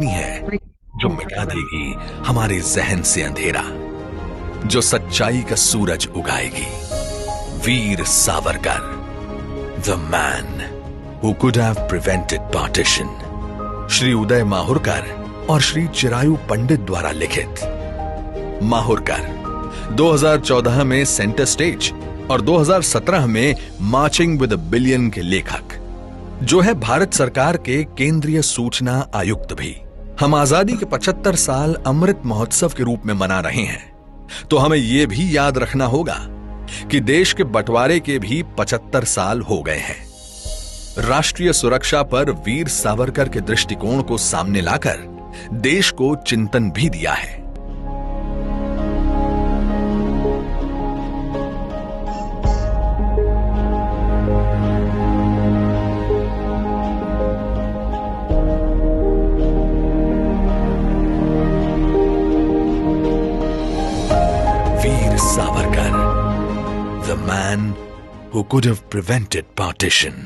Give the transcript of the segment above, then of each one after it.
रोशनी है जो मिटा देगी हमारे जहन से अंधेरा, जो सच्चाई का सूरज उगाएगी। Veer Savarkar, the man who could have prevented partition. Shri Uday Mahurkar और श्री चिरायु पंडित द्वारा लिखित। माहुरकर 2014 में सेंटर स्टेज और 2017 में मार्चिंग विद अ बिलियन के लेखक, जो है भारत सरकार के केंद्रीय सूचना आयुक्त भी। हम आजादी के 75 साल अमृत महोत्सव के रूप में मना रहे हैं, तो हमें यह भी याद रखना होगा कि देश के बंटवारे के भी 75 साल हो गए हैं। राष्ट्रीय सुरक्षा पर वीर सावरकर के दृष्टिकोण को सामने लाकर देश को चिंतन भी दिया है। Veer Savarkar, the man who could have prevented partition.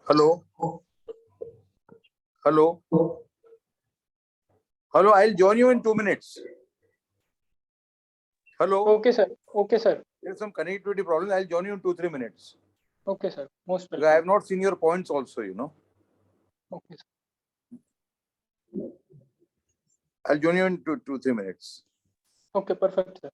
Hello. Hello. Hello. I'll join you in 2 minutes. Hello. Okay, sir. Okay, sir. There's some connectivity problem. I'll join you in 2-3 minutes. Okay, sir. Most Because I have welcome. not seen your points also, you know. Okay, sir. I'll join you in 2-3 minutes. Okay, perfect, sir.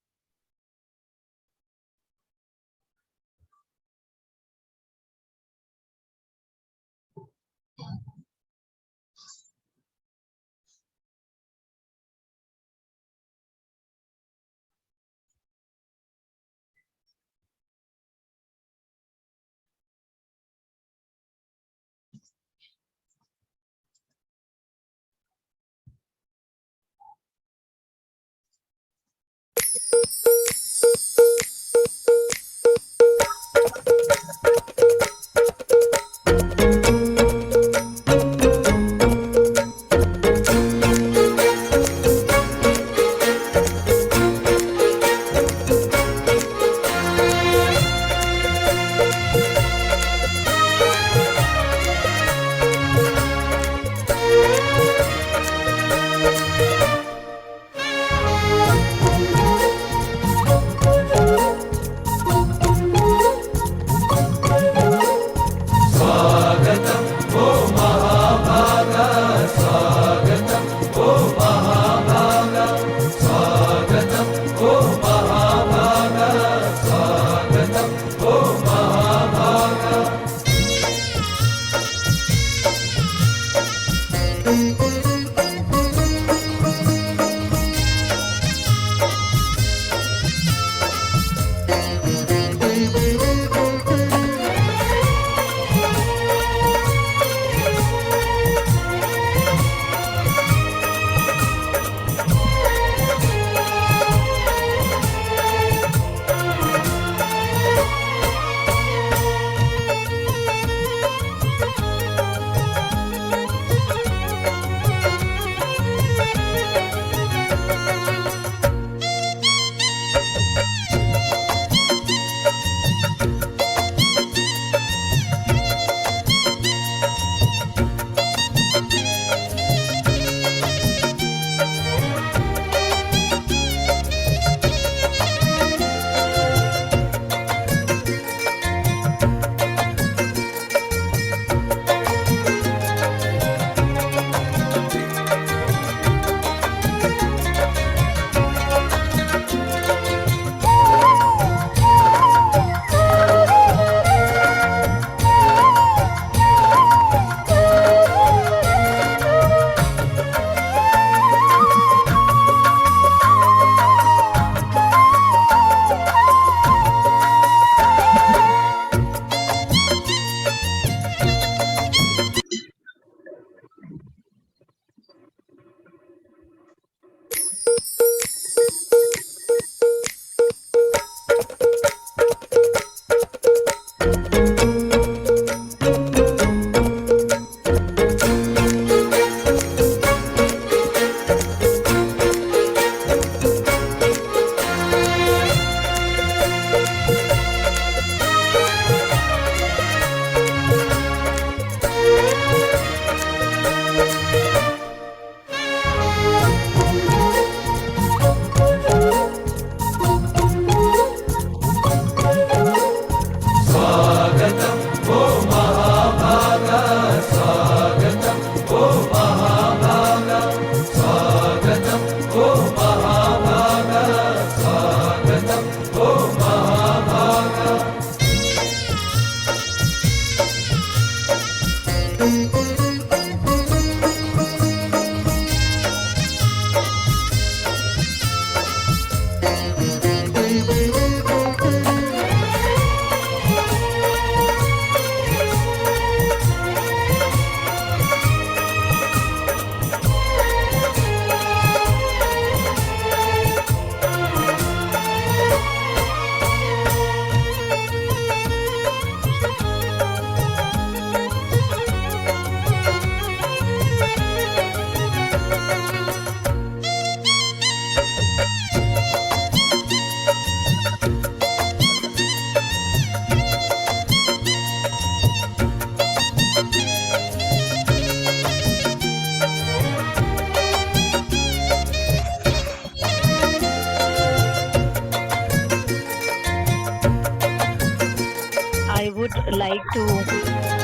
would like to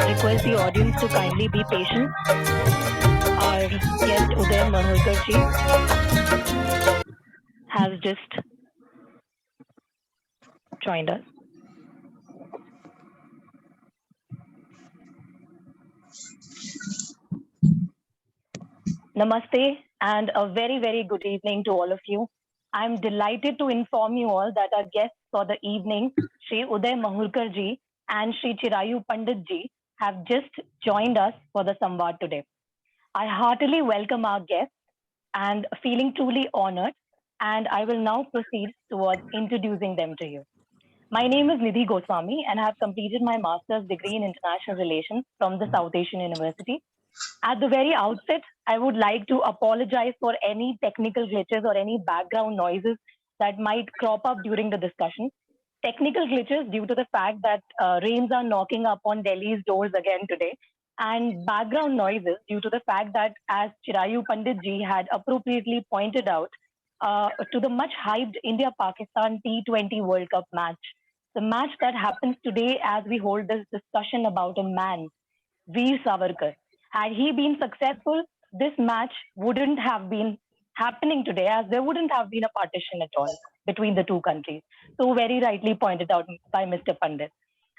request the audience to kindly be patient. Our guest Uday Mahulkar ji has just joined us. Namaste and a very, very good evening to all of you. I'm delighted to inform you all that our guests for the evening, Shri Uday Mahulkar ji and Shri Chirayu Pandit ji, have just joined us for the Samvad today. I heartily welcome our guests and feeling truly honored, and I will now proceed towards introducing them to you. My name is Nidhi Goswami, and I have completed my master's degree in international relations from the South Asian University. At the very outset, I would like to apologize for any technical glitches or any background noises that might crop up during the discussion. Technical glitches due to the fact that rains are knocking up on Delhi's doors again today, and background noises due to the fact that, as Chirayu Pandit ji had appropriately pointed out, to the much hyped India-Pakistan T20 World Cup match, the match that happens today as we hold this discussion about a man, Veer Savarkar. Had he been successful, this match wouldn't have been happening today, as there wouldn't have been a partition at all between the two countries. So very rightly pointed out by Mr. Pandit.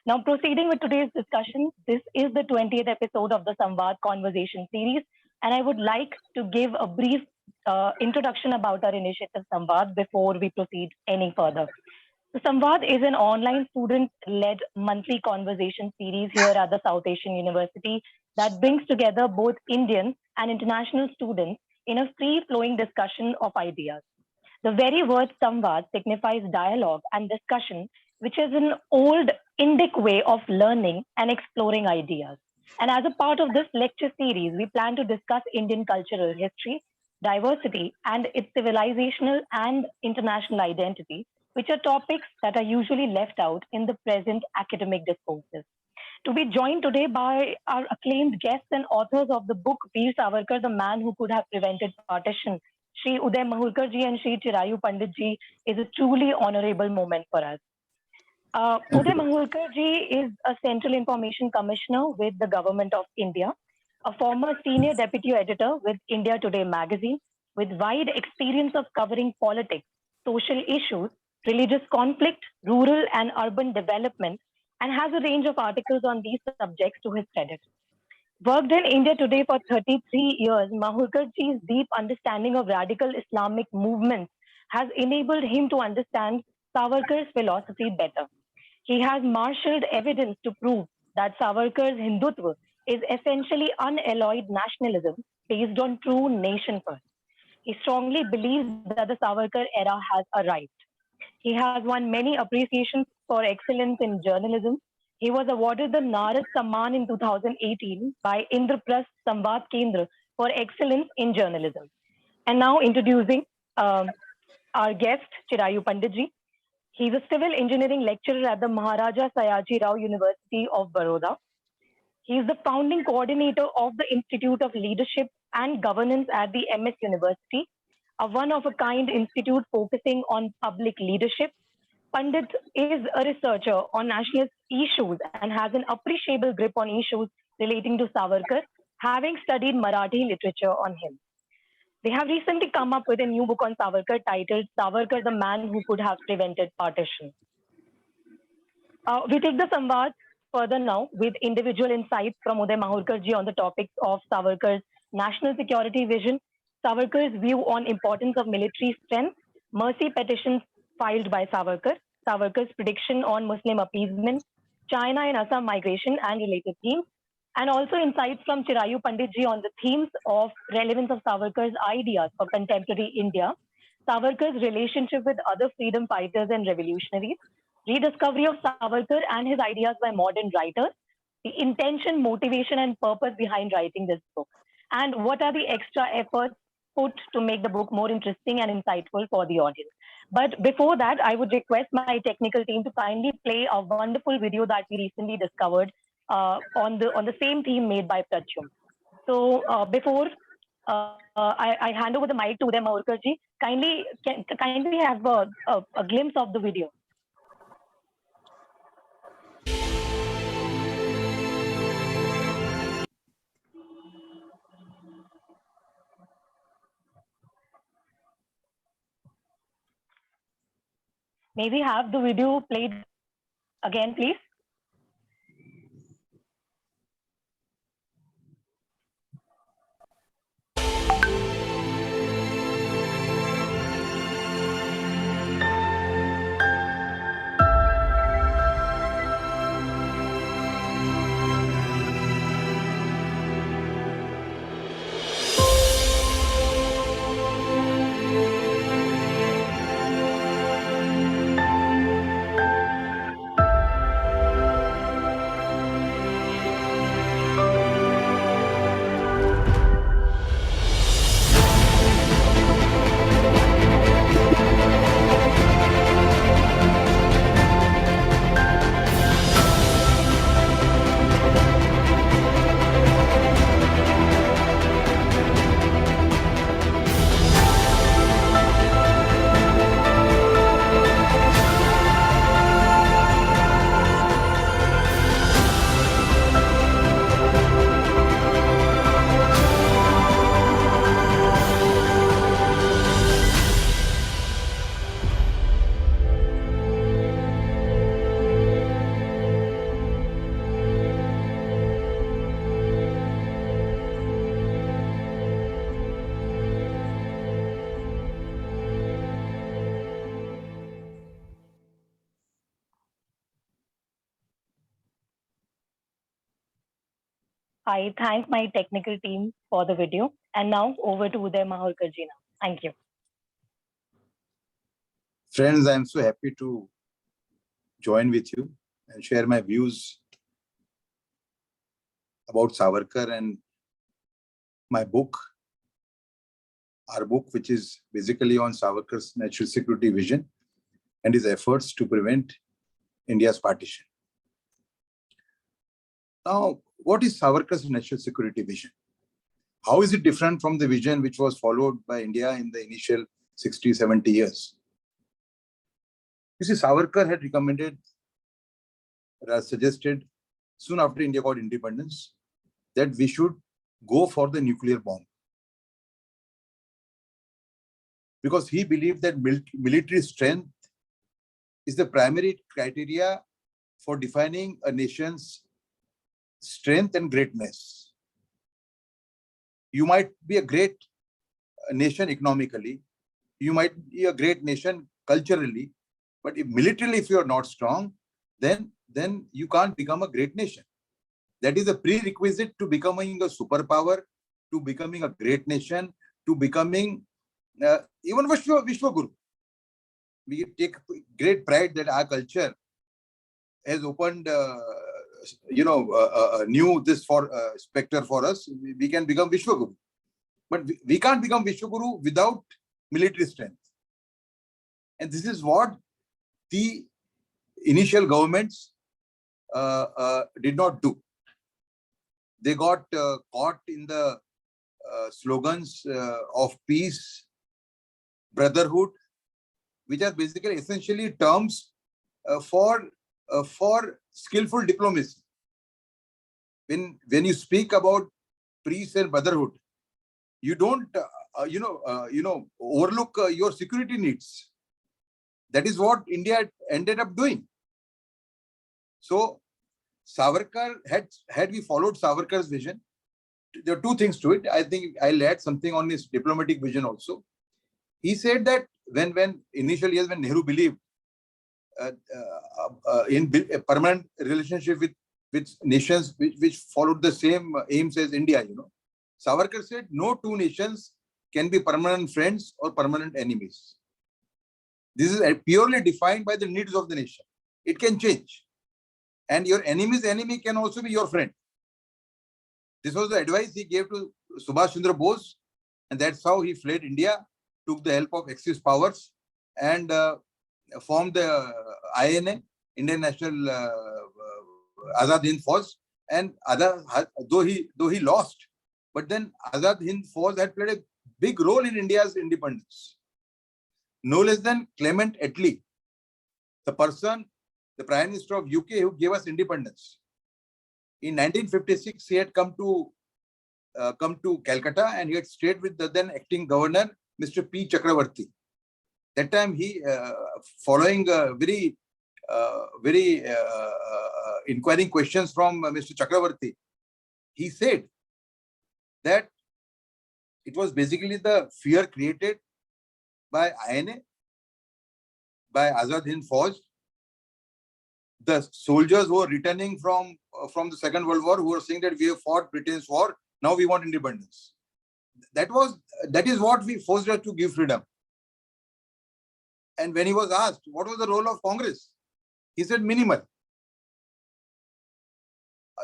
Now, proceeding with today's discussion, this is the 20th episode of the Samvad Conversation series, and I would like to give a brief introduction about our initiative Samvad before we proceed any further. So Samvad is an online student-led monthly conversation series here at the South Asian University that brings together both Indian and international students in a free-flowing discussion of ideas. The very word Samvad signifies dialogue and discussion, which is an old Indic way of learning and exploring ideas. And as a part of this lecture series, we plan to discuss Indian cultural history, diversity, and its civilizational and international identity, which are topics that are usually left out in the present academic discourses. To be joined today by our acclaimed guests and authors of the book Veer Savarkar, the Man Who Could Have Prevented Partition, Shri Uday Mahulkar ji and Shri Chirayu Pandit ji, is a truly honorable moment for us. Uday Mahulkar ji is a Central Information Commissioner with the Government of India, a former senior deputy editor with India Today magazine, with wide experience of covering politics, social issues, religious conflict, rural and urban development, and has a range of articles on these subjects to his credit. Worked in India Today for 33 years, Mahulkar ji's deep understanding of radical Islamic movements has enabled him to understand Savarkar's philosophy better. He has marshaled evidence to prove that Savarkar's Hindutva is essentially unalloyed nationalism based on true nation first. He strongly believes that the Savarkar era has arrived. He has won many appreciations for excellence in journalism. He was awarded the Narad Samman in 2018 by Indraprasth Samvad Kendra for excellence in journalism. And now introducing our guest, Chirayu Pandit ji. He's a civil engineering lecturer at the Maharaja Sayaji Rao University of Baroda. He is the founding coordinator of the Institute of Leadership and Governance at the MS University, a one-of-a-kind institute focusing on public leadership. Pandit is a researcher on nationalist issues and has an appreciable grip on issues relating to Savarkar, having studied Marathi literature on him. They have recently come up with a new book on Savarkar titled Savarkar, the Man Who Could Have Prevented Partition. We take the Samvad further now with individual insights from Uday Mahulkar ji on the topics of Savarkar's national security vision, Savarkar's view on importance of military strength, mercy petitions filed by Savarkar, Savarkar's prediction on Muslim appeasement, China and Assam migration and related themes, and also insights from Chirayu Pandit ji on the themes of relevance of Savarkar's ideas for contemporary India, Savarkar's relationship with other freedom fighters and revolutionaries, rediscovery of Savarkar and his ideas by modern writers, the intention, motivation, and purpose behind writing this book, and what are the extra efforts put to make the book more interesting and insightful for the audience. But before that, I would request my technical team to kindly play a wonderful video that we recently discovered on the same theme made by Pratyum. So before I hand over the mic to Uday Mahulkar ji, kindly have a glimpse of the video. May we have the video played again, please? I thank my technical team for the video. And now over to Uday Mahorkar ji now. Thank you. Friends, I'm so happy to join with you and share my views about Savarkar and my book, our book, which is basically on Savarkar's national security vision and his efforts to prevent India's partition. Now, what is Savarkar's national security vision? How is it different from the vision which was followed by India in the initial 60, 70 years? You see, Savarkar had recommended, suggested soon after India got independence that we should go for the nuclear bomb. Because he believed that military strength is the primary criteria for defining a nation's strength and greatness. You might be a great nation economically, you might be a great nation culturally, but if militarily, if you are not strong, then you can't become a great nation. That is a prerequisite to becoming a superpower, to becoming a great nation, to becoming even Vishwa Guru. We take great pride that our culture has opened, new this for specter for us. We can become Vishwa Guru, but we can't become Vishwa Guru without military strength. And this is what the initial governments did not do. They got caught in the slogans of peace, brotherhood, which are basically essentially terms for skillful diplomacy. When you speak about peace and brotherhood, you don't overlook your security needs. That is what India ended up doing. So Savarkar had we followed Savarkar's vision, there are two things to it. I think I'll add something on his diplomatic vision also. He said that when initial years when Nehru believed in a permanent relationship with nations which followed the same aims as India, Savarkar said no two nations can be permanent friends or permanent enemies. This is purely defined by the needs of the nation. It can change. And your enemy's enemy can also be your friend. This was the advice he gave to Subhash Chandra Bose, and that's how he fled India, took the help of Axis powers, and formed the INA, Indian National Azad Hind Force. And though he lost, but then Azad Hind Force had played a big role in India's independence. No less than Clement Attlee, the Prime Minister of UK who gave us independence. In 1956, he had come to Calcutta, and he had stayed with the then acting governor, Mr. P. Chakravarti. That time he, following very inquiring questions from Mr. Chakravarti, he said that it was basically the fear created by INA, by Azad Hind Fauj, the soldiers who were returning from the Second World War, who were saying that we have fought Britain's war, now we want independence. That is what we forced us to give freedom. And when he was asked what was the role of Congress, he said minimal.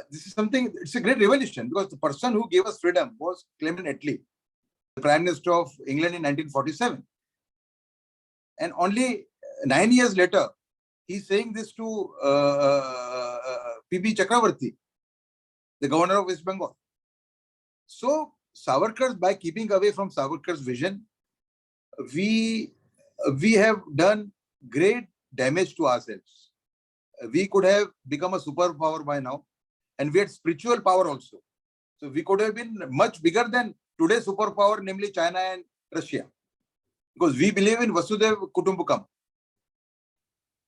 This is something, it's a great revelation, because the person who gave us freedom was Clement Attlee, the Prime Minister of England in 1947. And only 9 years later, he's saying this to P.B. Chakravarti, the governor of West Bengal. So Savarkar, by keeping away from Savarkar's vision, we have done great damage to ourselves. We could have become a superpower by now, and we had spiritual power also. So we could have been much bigger than today's superpower, namely China and Russia, because we believe in Vasudhaiva Kutumbakam.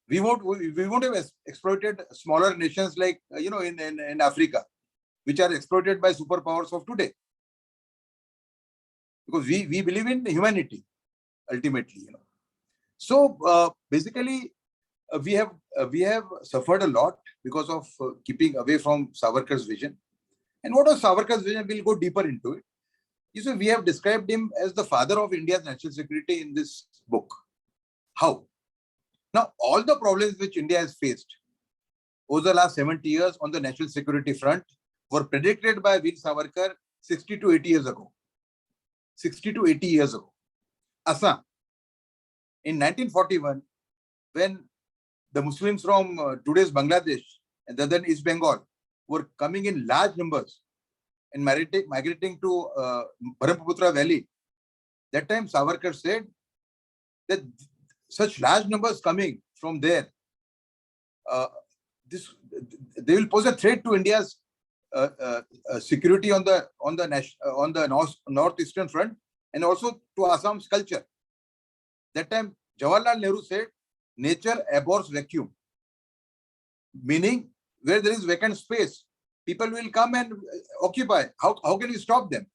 We won't have exploited smaller nations like in Africa, which are exploited by superpowers of today, because we believe in humanity ultimately. So basically, we have suffered a lot because of keeping away from Savarkar's vision. And what was Savarkar's vision? We'll go deeper into it. You see, we have described him as the father of India's national security in this book. How? Now, all the problems which India has faced over the last 70 years on the national security front were predicted by Veer Savarkar 60 to 80 years ago. 60 to 80 years ago. Assam. In 1941, when the Muslims from today's Bangladesh and then East Bengal were coming in large numbers and migrating to Brahmaputra Valley, that time Savarkar said that such large numbers coming from there, they will pose a threat to India's security on the northeastern front, and also to Assam's culture. That time Jawaharlal Nehru said, nature abhors vacuum, meaning where there is vacant space, people will come and occupy. How can we stop them?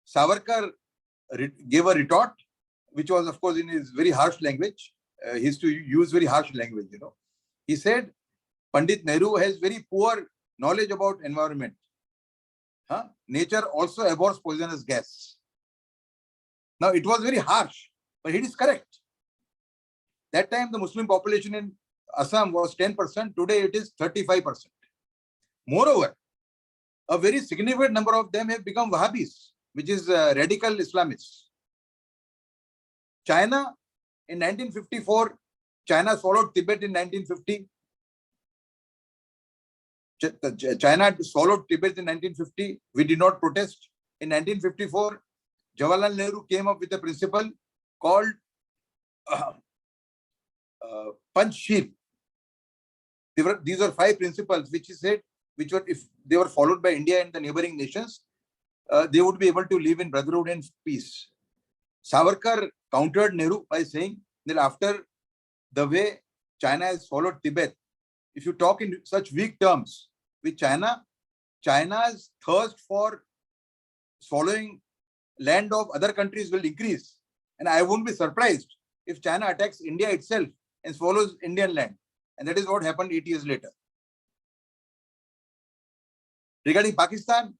Savarkar gave a retort, which was, of course, in his very harsh language. He used to use very harsh language, He said, Pandit Nehru has very poor knowledge about environment. Nature also abhors poisonous gas. Now, it was very harsh, but it is correct. That time, the Muslim population in Assam was 10%. Today, it is 35%. Moreover, a very significant number of them have become Wahhabis, which is radical Islamists. China, in 1954, China swallowed Tibet in 1950. China swallowed Tibet in 1950. We did not protest. In 1954, Jawaharlal Nehru came up with a principle called Panchsheel. These are 5 principles which he said, which were, if they were followed by India and the neighboring nations, they would be able to live in brotherhood and peace. Savarkar countered Nehru by saying that after the way China has followed Tibet, if you talk in such weak terms with China, China's thirst for swallowing land of other countries will increase. And I won't be surprised if China attacks India itself and swallows Indian land. And that is what happened 8 years later. Regarding Pakistan,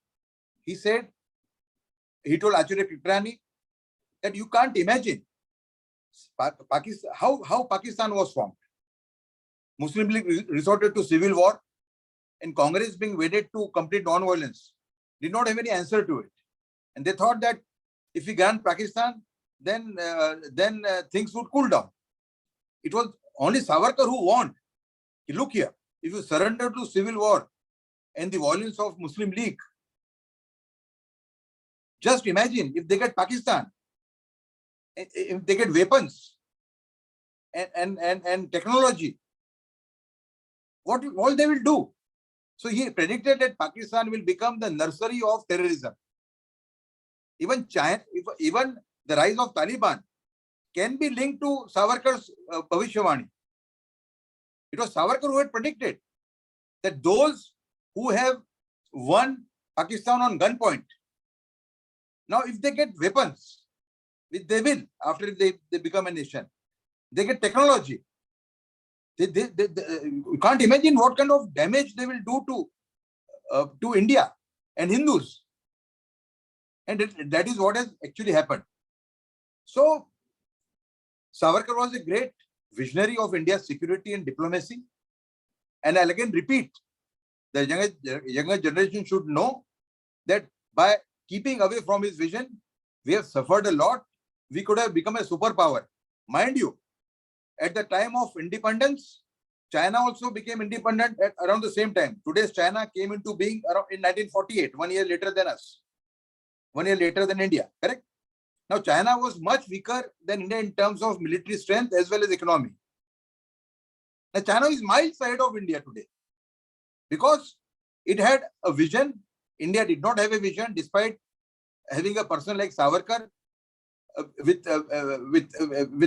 he told Acharya Kriplani that you can't imagine Pakistan, how Pakistan was formed. Muslim League resorted to civil war, and Congress, being wedded to complete non-violence, did not have any answer to it. And they thought that if we grant Pakistan, then things would cool down. It was only Savarkar who warned, look here, if you surrender to civil war and the violence of Muslim League, just imagine if they get Pakistan, if they get weapons and technology, what all they will do. So he predicted that Pakistan will become the nursery of terrorism. Even China, even the rise of Taliban can be linked to Savarkar's Bhavishyavani. It was Savarkar who had predicted that those who have won Pakistan on gunpoint, now if they get weapons, which they will after they become a nation, they get technology. You can't imagine what kind of damage they will do to India and Hindus. And that is what has actually happened. So, Savarkar was a great visionary of India's security and diplomacy. And I'll again repeat, the younger generation should know that by keeping away from his vision, we have suffered a lot. We could have become a superpower. Mind you, at the time of independence, China also became independent at around the same time. Today's China came into being around in 1948, 1 year later than us, 1 year later than India, correct? Now, China was much weaker than India in terms of military strength as well as economy. Now, China is miles ahead of India today because it had a vision. India did not have a vision despite having a person like Savarkar with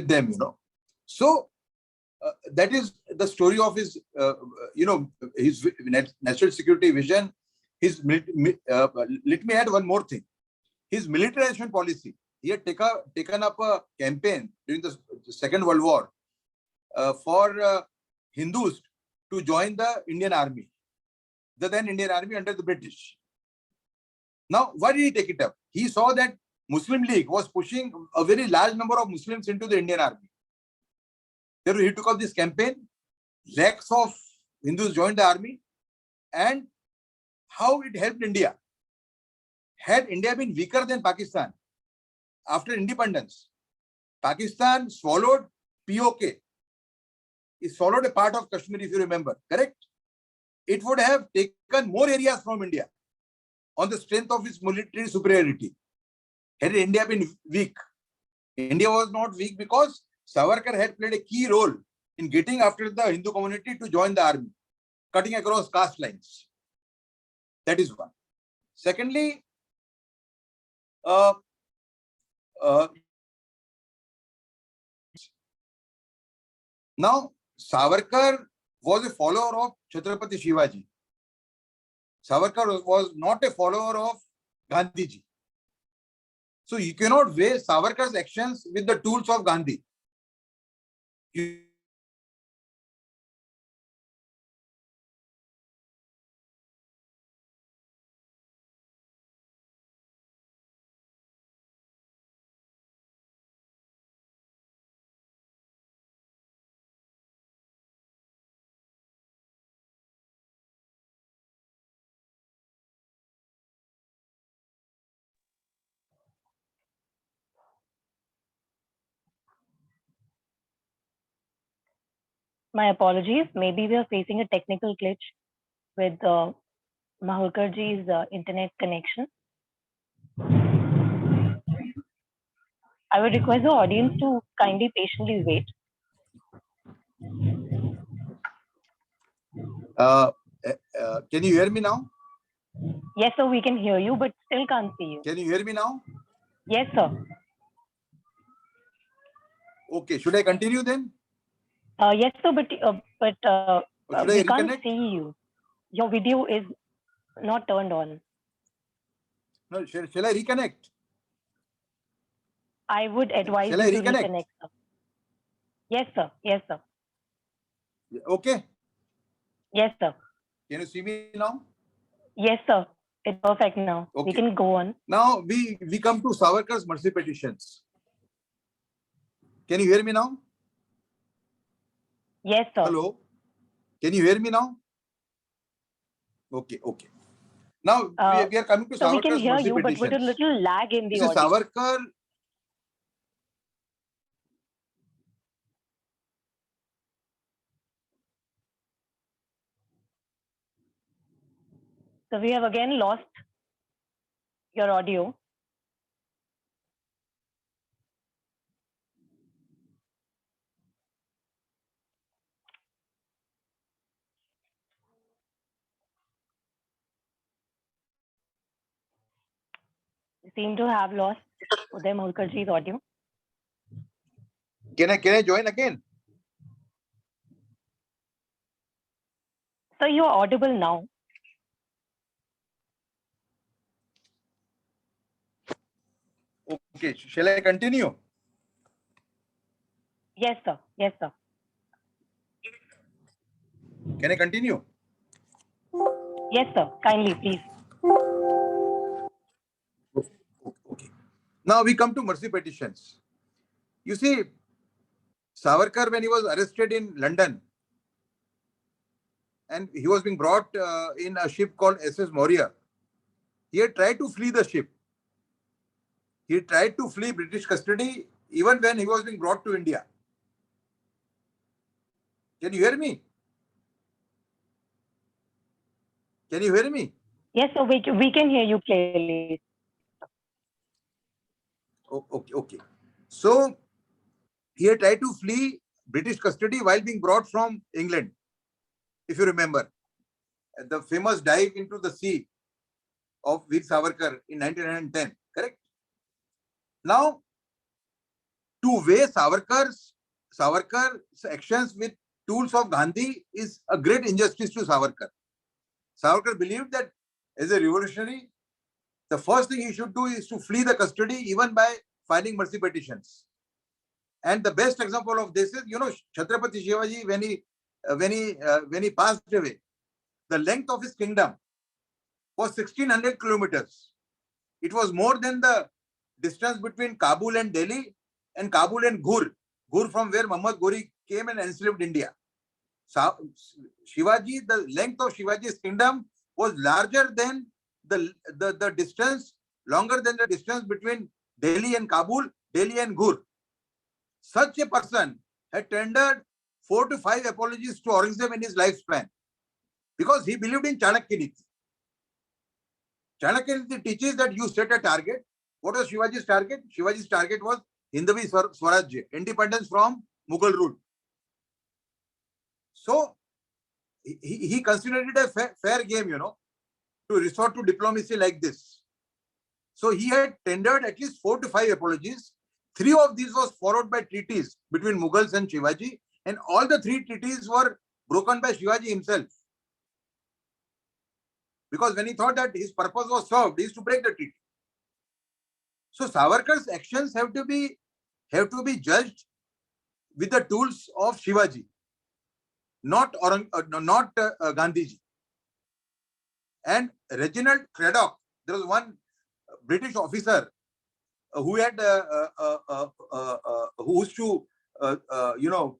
them, you know. So that is the story of his, his national security vision. His let me add one more thing. His militarization policy. He had taken up a campaign during the Second World War for Hindus to join the Indian Army, the then Indian Army under the British. Now, why did he take it up? He saw that Muslim League was pushing a very large number of Muslims into the Indian Army. Therefore, he took up this campaign. Lakhs of Hindus joined the army. And how it helped India? Had India been weaker than Pakistan after independence, Pakistan swallowed POK. It swallowed a part of Kashmir, if you remember, correct? It would have taken more areas from India on the strength of its military superiority. Had India been weak, India was not weak because Savarkar had played a key role in getting after the Hindu community to join the army, cutting across caste lines. That is one. Secondly, now Savarkar was a follower of Chhatrapati Shivaji. Savarkar was not a follower of Gandhiji. So you cannot weigh Savarkar's actions with the tools of Gandhi. My apologies. Maybe we are facing a technical glitch with Mahulkarji's internet connection. I would request the audience to kindly patiently wait. Can you hear me now? Yes, sir, we can hear you, but still can't see you. Can you hear me now? Yes, sir. Okay, should I continue then? Yes, sir, but we can't reconnect? see you. Your video is not turned on. No, shall I reconnect? I would advise Shall I you to reconnect? reconnect, sir. Yes, sir. Yes, sir. Okay. Yes, sir. Can you see me now? Yes, sir. It's perfect now. Okay. We can go on. Now we come to Savarkar's mercy petitions. Can you hear me now? Yes, sir. Hello. Can you hear me now? Okay, okay. Now we are coming to So we can Savarkar's hear mercy you, but petitions. with a little lag in the This is audio. Savarkar. So we have again lost your audio. We seem to have lost Uday Mahulkarji's audio. Can I join again? So you're audible now. Okay, shall I continue? Yes, sir. Yes, sir. Can I continue? Yes, sir. Kindly, please. Okay. Now we come to mercy petitions. You see, Savarkar, when he was arrested in London, and he was being brought in a ship called SS Maurya, he had tried to flee the ship. He tried to flee British custody even when he was being brought to India. Can you hear me? Can you hear me? Yes, sir. We can hear you clearly. Okay. So he had tried to flee British custody while being brought from England, if you remember. The famous dive into the sea of Veer Savarkar in 1910, correct? Now, to weigh Savarkar's actions with tools of Gandhi is a great injustice to Savarkar. Savarkar believed that as a revolutionary, the first thing he should do is to flee the custody even by filing mercy petitions. And the best example of this is, Chhatrapati Shivaji, when he passed away, the length of his kingdom was 1600 kilometers. It was more than the distance between Kabul and Delhi and Kabul and Ghur from where Muhammad Ghori came and enslaved India. Shivaji, the length of Shivaji's kingdom was larger than the distance, longer than the distance between Delhi and Kabul, Delhi and Ghur. Such a person had tendered 4 to 5 apologies to Aurangzeb in his lifespan because he believed in Chanakya Niti. Chanakya Niti teaches that you set a target. What was Shivaji's target? Shivaji's target was Hindavi Swarajya, independence from Mughal rule. So he considered it a fair game, to resort to diplomacy like this. So he had tendered at least 4 to 5 apologies. 3 of these was followed by treaties between Mughals and Shivaji, and all the 3 treaties were broken by Shivaji himself. Because when he thought that his purpose was served, he used to break the treaty. So Savarkar's actions have to be judged with the tools of Shivaji, not Gandhiji. And Reginald Craddock, there was one British officer who had who used to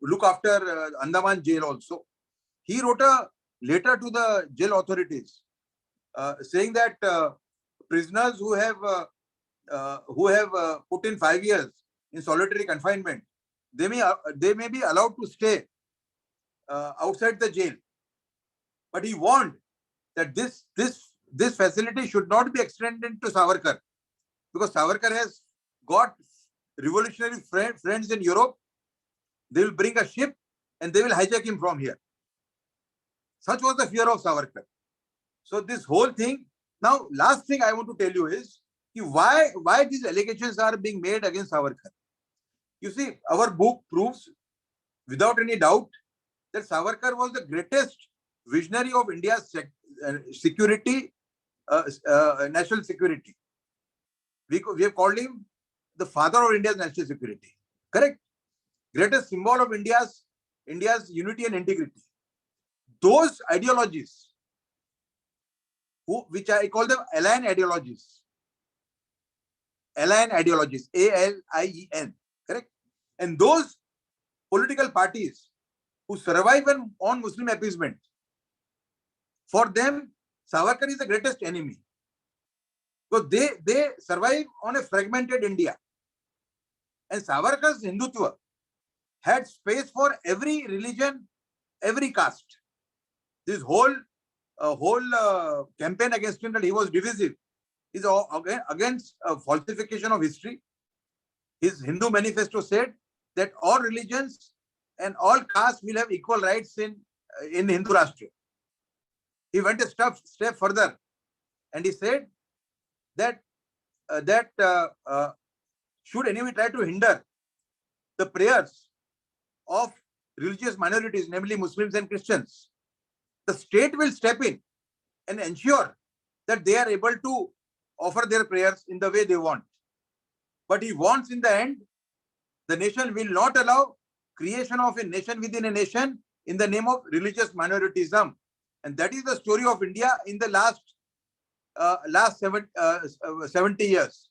look after Andaman jail also. He wrote a letter to the jail authorities saying that prisoners who have put in 5 years in solitary confinement, they may be allowed to stay outside the jail. But he warned that this facility should not be extended to Savarkar, because Savarkar has got revolutionary friends in Europe. They will bring a ship and they will hijack him from here. Such was the fear of Savarkar. So this whole thing. Now, last thing I want to tell you is why these allegations are being made against Savarkar. You see, our book proves without any doubt that Savarkar was the greatest visionary of India's security, national security. We have called him the father of India's national security. Correct? Greatest symbol of India's unity and integrity. Those ideologies, which I call them alien ideologies. Alien ideologies, ALIEN. Correct? And those political parties who survive on Muslim appeasement, for them, Savarkar is the greatest enemy. Because they survive on a fragmented India. And Savarkar's Hindutva had space for every religion, every caste. This whole campaign against him, that he was divisive, is against falsification of history. His Hindu manifesto said that all religions and all castes will have equal rights in Hindu Rashtra. He went a step further, and he said that should anyone try to hinder the prayers of religious minorities, namely Muslims and Christians, the state will step in and ensure that they are able to offer their prayers in the way they want. But he wants in the end, the nation will not allow creation of a nation within a nation in the name of religious minoritism. And that is the story of India in the last 70 years.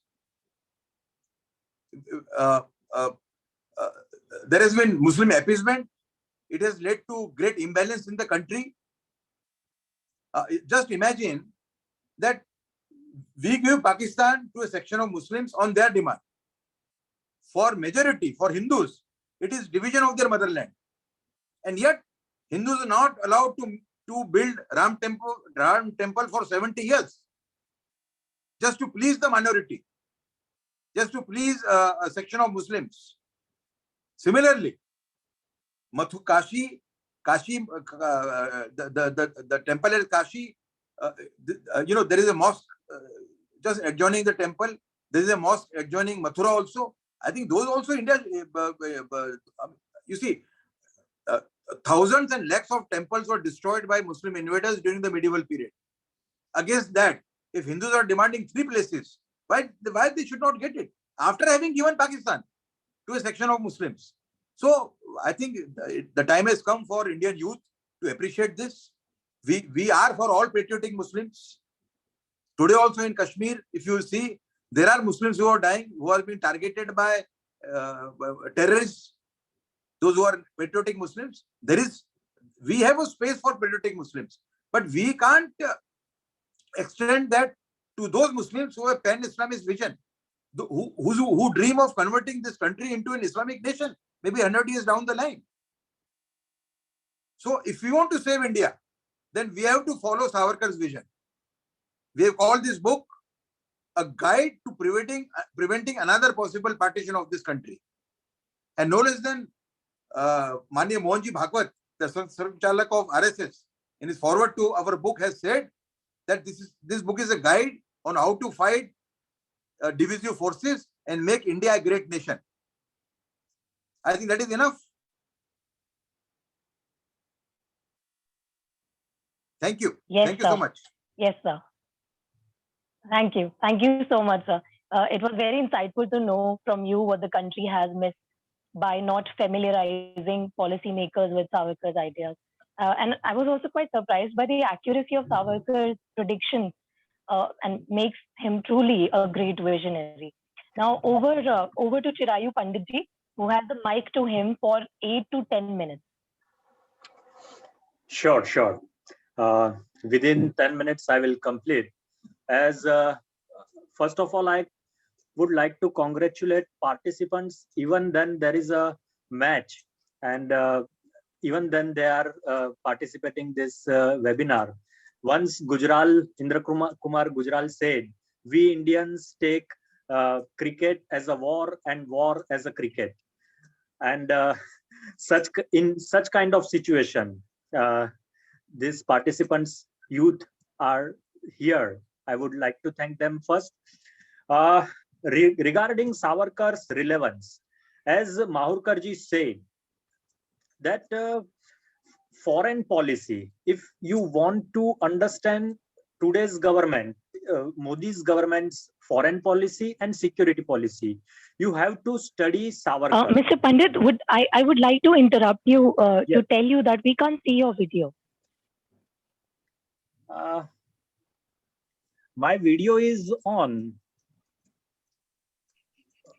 There has been Muslim appeasement. It has led to great imbalance in the country. Just imagine that we give Pakistan to a section of Muslims on their demand. For majority, for Hindus, it is division of their motherland. And yet, Hindus are not allowed to build Ram temple for 70 years. Just to please the minority. Just to please a section of Muslims. Similarly, Kashi, the temple at Kashi, there is a mosque just adjoining the temple. There is a mosque adjoining Mathura also. I think those also India, you see, thousands and lakhs of temples were destroyed by Muslim invaders during the medieval period. Against that, if Hindus are demanding 3 places, why they should not get it? After having given Pakistan to a section of Muslims. So I think the time has come for Indian youth to appreciate this. We are for all patriotic Muslims. Today also in Kashmir, if you see, there are Muslims who are dying, who are being targeted by terrorists, those who are patriotic Muslims. We have a space for patriotic Muslims, but we can't extend that to those Muslims who have pan-Islamist vision, who dream of converting this country into an Islamic nation, maybe 100 years down the line. So if we want to save India, then we have to follow Savarkar's vision. We have called this book a guide to preventing another possible partition of this country. And no less than Manya Mohanji Bhagwat, the Sarvchalak of RSS, in his foreword to our book has said that this book is a guide on how to fight divisive forces and make India a great nation. I think that is enough. Thank you. Yes, Thank you sir. so much. Yes, sir. Thank you. Thank you so much, sir. It was very insightful to know from you what the country has missed by not familiarizing policymakers with Savarkar's ideas. And I was also quite surprised by the accuracy of Savarkar's predictions and makes him truly a great visionary. Now, over to Chirayu Panditji, who has the mic to him for 8 to 10 minutes. Sure. Within 10 minutes, I will complete. As first of all, I would like to congratulate participants. Even then there is a match, and even then they are participating this webinar. Once Indra Kumar Gujral said, we Indians take cricket as a war and war as a cricket. And in such kind of situation, these participants, youth are here. I would like to thank them first. Regarding Savarkar's relevance, as Mahurkarji said, that foreign policy, if you want to understand today's government, Modi's government's foreign policy and security policy, you have to study Savarkar. Mr. Pandit, I would like to interrupt you to tell you that we can't see your video. My video is on.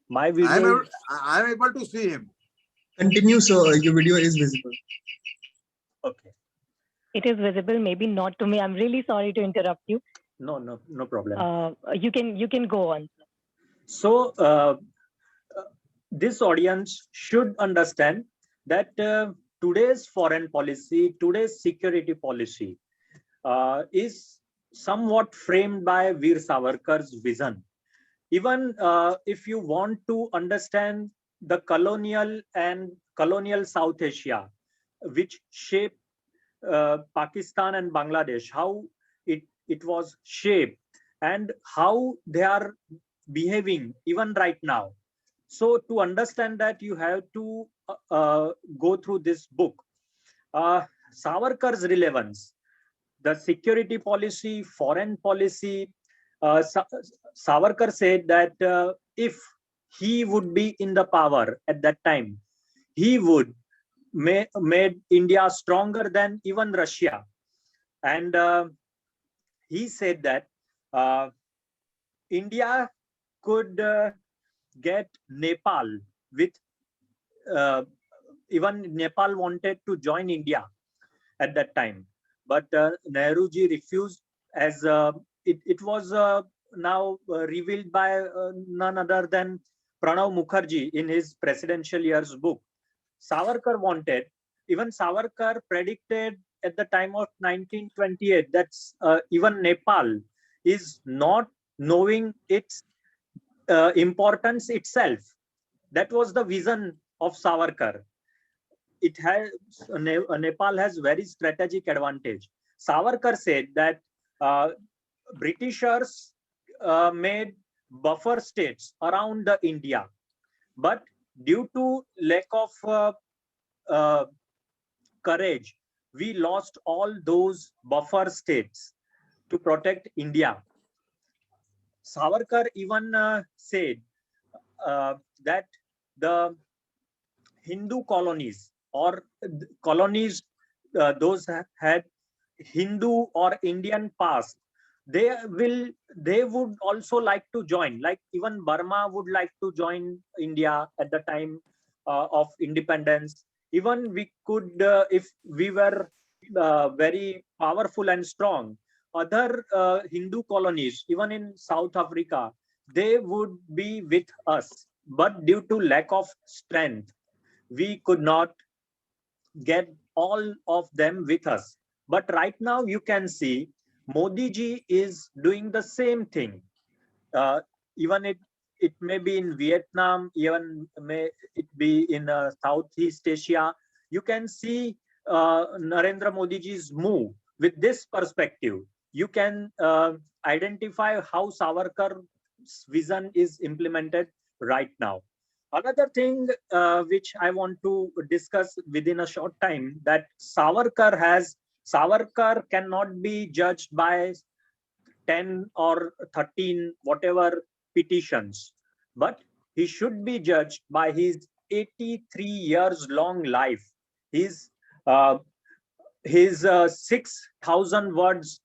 My video. I'm able to see him. Continue, so your video is visible. Okay. It is visible, maybe not to me. I'm really sorry to interrupt you. No problem. You can go on. So this audience should understand that today's foreign policy, today's security policy is somewhat framed by Veer Savarkar's vision. Even if you want to understand the colonial South Asia, which shaped Pakistan and Bangladesh, how it was shaped and how they are behaving even right now. So to understand that, you have to go through this book. Savarkar's relevance, the security policy, foreign policy. Savarkar said that if he would be in the power at that time, he would made India stronger than even Russia. And he said that India could get Nepal with even Nepal wanted to join India at that time, but Nehruji refused, as it was now revealed by none other than Pranav Mukherjee in his presidential years book. Savarkar wanted, even Savarkar predicted at the time of 1928 that even Nepal is not knowing its importance itself. That was the vision of Savarkar. It has Nepal has very strategic advantage. Savarkar said that Britishers made buffer states around the India, but due to lack of courage, we lost all those buffer states to protect India. Savarkar even said that the Hindu colonies or colonies, those had Hindu or Indian past, they would also like to join. Like even Burma would like to join India at the time of independence. Even we could, if we were very powerful and strong, other Hindu colonies, even in South Africa, they would be with us. But due to lack of strength, we could not get all of them with us. But right now you can see Modi ji is doing the same thing. Even it may be in Vietnam, even may it be in Southeast Asia. You can see Narendra Modi ji's move with this perspective. You can identify how Savarkar's vision is implemented right now. Another thing which I want to discuss within a short time, that Savarkar cannot be judged by 10 or 13 whatever petitions, but he should be judged by his 83 years long life, his 6,000 words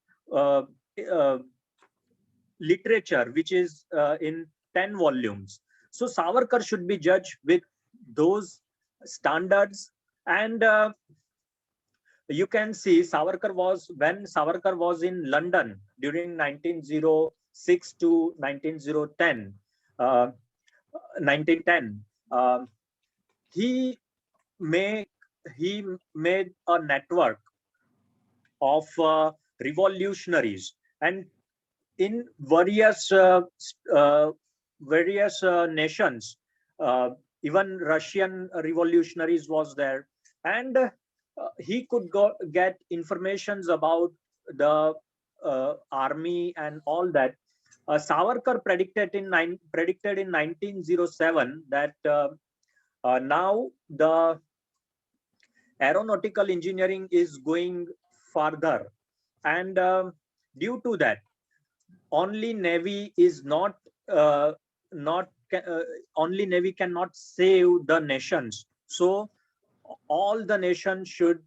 literature, which is in 10 volumes. So Savarkar should be judged with those standards. And you can see when Savarkar was in London during 1906 to 1910, he made a network of revolutionaries, and in various nations, even Russian revolutionaries was there, and he could get informations about the army and all that. Savarkar predicted in 1907 that now the aeronautical engineering is going further, and due to that, only Navy is only Navy cannot save the nations. So all the nations should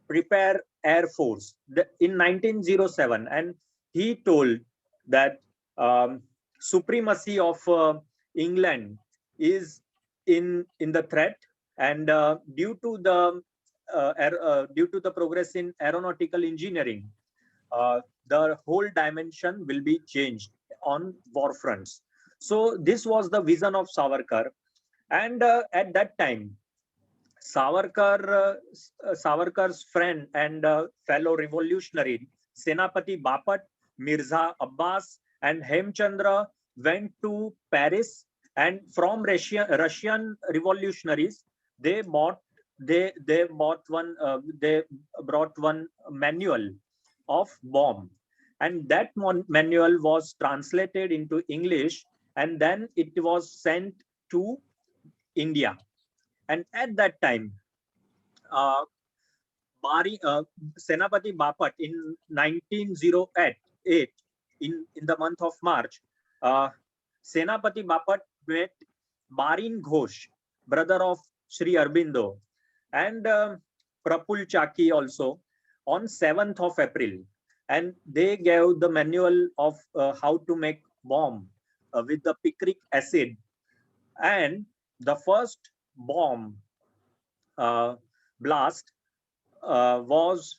prepare Air Force in 1907, and he told that supremacy of England is in the threat, and due to the progress in aeronautical engineering, the whole dimension will be changed on war fronts. So this was the vision of Savarkar, and at that time, Savarkar's friend and fellow revolutionary Senapati Bapat, Mirza Abbas, and Hemchandra went to Paris, and from Russian revolutionaries, they brought one manual of bomb, and that manual was translated into English and then it was sent to India. And at that time, Senapati Bapat in 1908, in the month of March, Senapati Bapat met Barin Ghosh, brother of Sri Aurobindo, and Prapul Chaki also on 7th of April. And they gave the manual of how to make bomb with the picric acid. And the first bomb blast was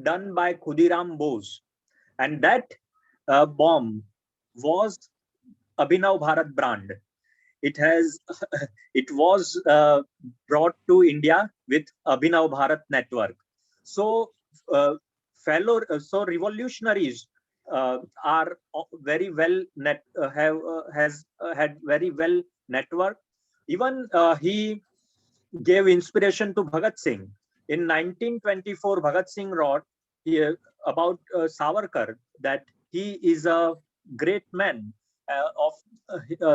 done by Khudiram Bose, and that bomb was Abhinav Bharat brand. It has it was brought to India with Abhinav Bharat network. So so revolutionaries are very well had very well network. Even he gave inspiration to Bhagat Singh. In 1924, Bhagat Singh wrote about Savarkar that he is a great man.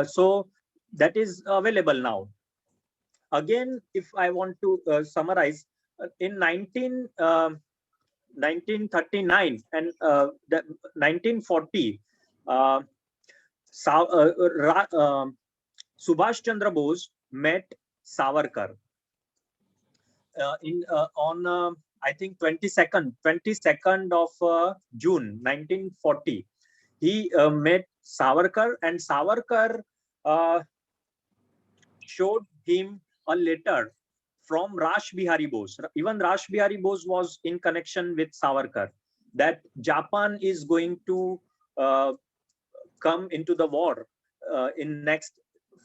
So that is available now. Again, if I want to summarize, in 1939 and 1940, Subhash Chandra Bose met Savarkar on I think 22nd of June 1940. He met Savarkar, and Savarkar showed him a letter from Rash Bihari Bose. Even Rash Bihari Bose was in connection with Savarkar, that Japan is going to come into the war in next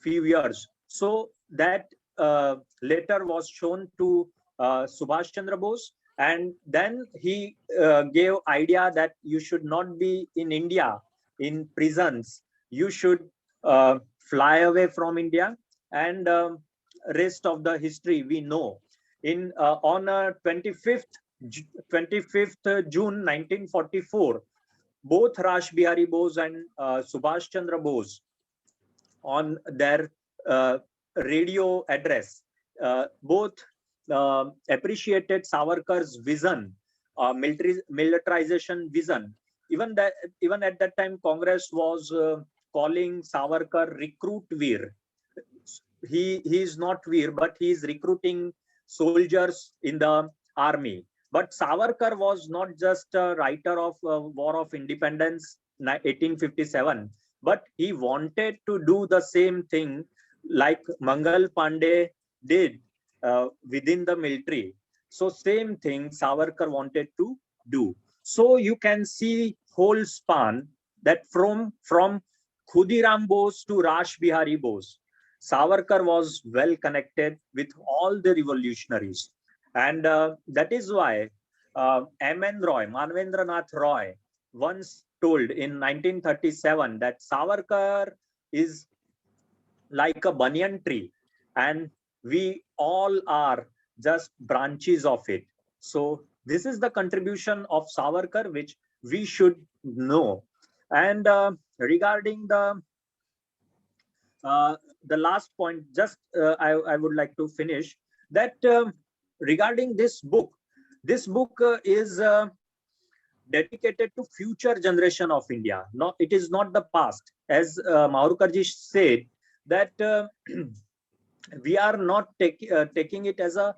few years. So that letter was shown to Subhash Chandra Bose, and then he gave idea that you should not be in India in prisons. You should fly away from India, and rest of the history we know. In on 25th June 1944, both Rash Bihari Bose and Subhash Chandra Bose, on their radio address, both appreciated Savarkar's vision, militarization vision. Even at that time, Congress was calling Savarkar recruit veer. He is not veer, but he is recruiting soldiers in the army. But Savarkar was not just a writer of War of Independence 1857, but he wanted to do the same thing like Mangal Pandey did within the military. So same thing Savarkar wanted to do. So you can see whole span that from Khudiram Bose to Rash Bihari Bose, Savarkar was well connected with all the revolutionaries. And that is why M.N. Roy, Manvendranath Roy, once told in 1937 that Savarkar is like a banyan tree, and we all are just branches of it. So this is the contribution of Savarkar which we should know. And regarding the last point, just I would like to finish that regarding this book is dedicated to future generation of India. No, it is not the past. As Mahurkarji said, that we are not taking it as a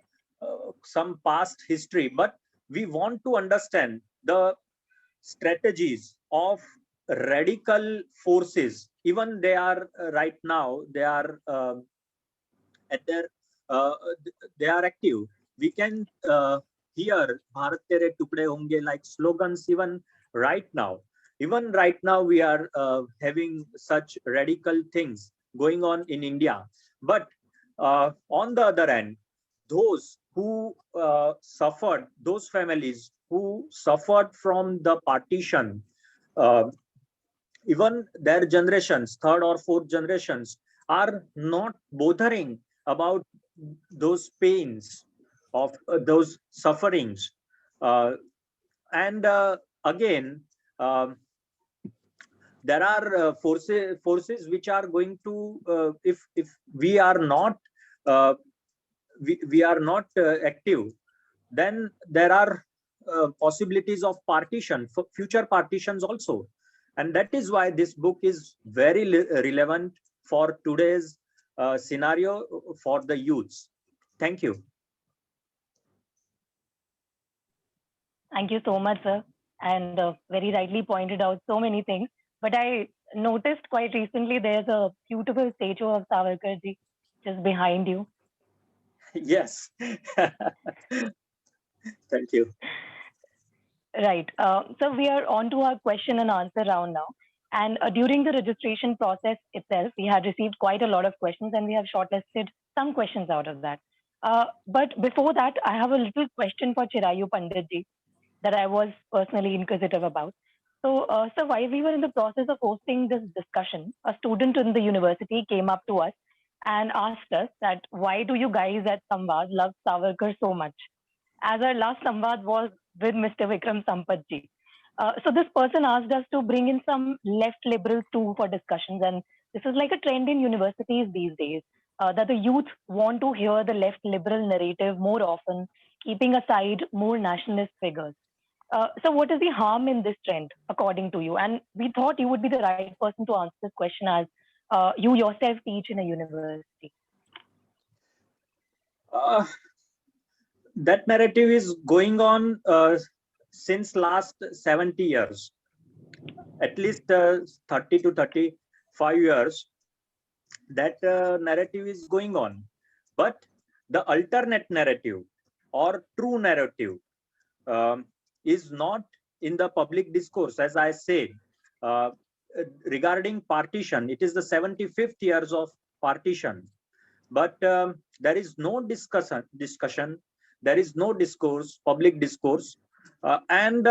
some past history, but we want to understand the strategies of radical forces. Even they are right now, they are at their they are active. We can hear Bharat Tere Tukde Honge like slogans even right now. Even right now we are having such radical things going on in India. But on the other hand, those who suffered, those families who suffered from the partition, even their generations, third or fourth generations, are not bothering about those pains of those sufferings. And again, there are forces which are going to, if we are not we are not active, then there are possibilities of partition, future partitions also. And that is why this book is very relevant for today's scenario for the youths. Thank you. Thank you so much, sir. And very rightly pointed out so many things. But I noticed quite recently there's a beautiful statue of Savarkarji just behind you. Yes. Thank you. Right. So we are on to our question and answer round now. And during the registration process itself, we had received quite a lot of questions and we have shortlisted some questions out of that. But before that, I have a little question for Chirayu Panditji that I was personally inquisitive about. So, so while we were in the process of hosting this discussion, a student in the university came up to us and asked us that why do you guys at Samvad love Savarkar so much? As our last Samvad was with Mr. Vikram Sampatji. So this person asked us to bring in some left liberals too for discussions, and this is like a trend in universities these days, that the youth want to hear the left liberal narrative more often, keeping aside more nationalist figures. So what is the harm in this trend, according to you? And we thought you would be the right person to answer this question, as you yourself teach in a university. That narrative is going on since last 70 years, at least 30 to 35 years. That narrative is going on. But the alternate narrative or true narrative is not in the public discourse. As I said, regarding partition, it is the 75th years of partition, but there is no discussion, there is no discourse, public discourse, and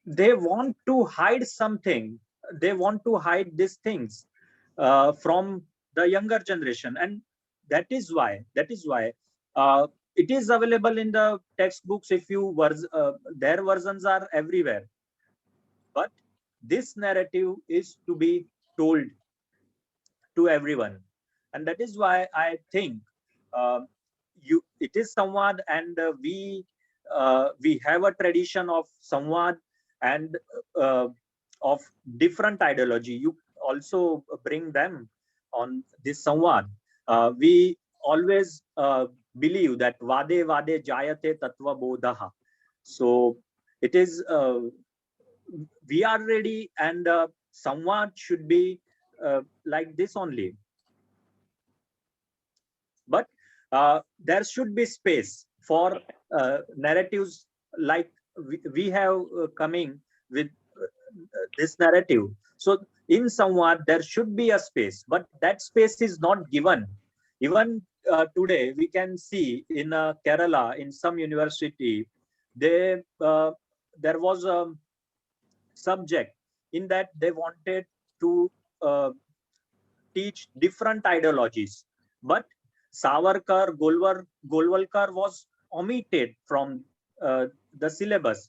they want to hide something. They want to hide these things from the younger generation, and that is why it is available in the textbooks. If you their versions are everywhere, but this narrative is to be told to everyone, and that is why I think it is Samvad, and we have a tradition of Samvad and of different ideology. You also bring them on this Samvad. We always believe that Vade Vade Jayate Tattva Bodhaha. So it is, we are ready, and Samvad should be like this only. But there should be space for narratives like we have coming with this narrative. So in Samvad, there should be a space, but that space is not given. Even today, we can see in Kerala, in some university, there was a subject in that they wanted to teach different ideologies, but Savarkar, Golwalkar was omitted from the syllabus,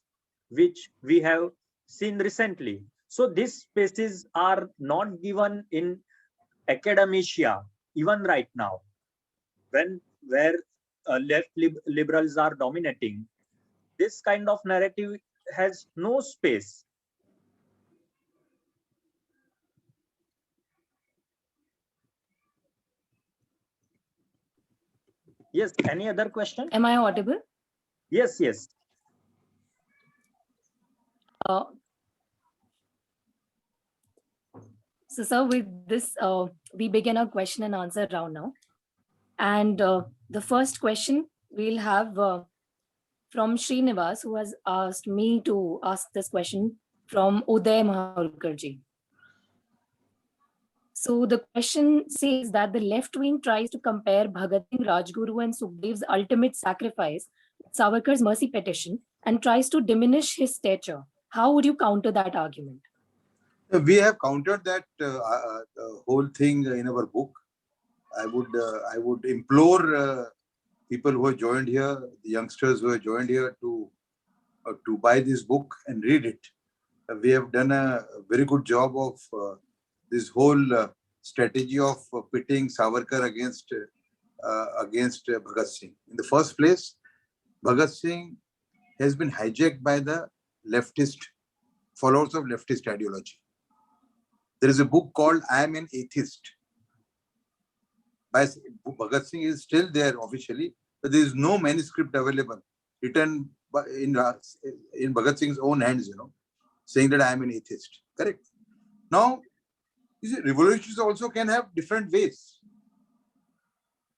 which we have seen recently. So these spaces are not given in academia, even right now, where left liberals are dominating. This kind of narrative has no space. Yes, any other question? Am I audible? Yes, yes. So, sir, with this, we begin our question and answer round now. And the first question we'll have from Srinivas, who has asked me to ask this question from Uday Mahalkarji. So the question says that the left wing tries to compare Bhagat Singh, Rajguru and Sukhdev's ultimate sacrifice with Savarkar's mercy petition and tries to diminish his stature. How would you counter that argument? We have countered that whole thing in our book. I would implore people who have joined here, the youngsters who have joined here, to buy this book and read it. we have done a very good job of this whole strategy of pitting Savarkar against Bhagat Singh. In the first place, Bhagat Singh has been hijacked by the leftist followers of leftist ideology. There is a book called "I Am an Atheist." Bhagat Singh is still there officially, but there is no manuscript available written in Bhagat Singh's own hands, saying that I am an atheist. Correct. Now, you see, revolutions also can have different ways.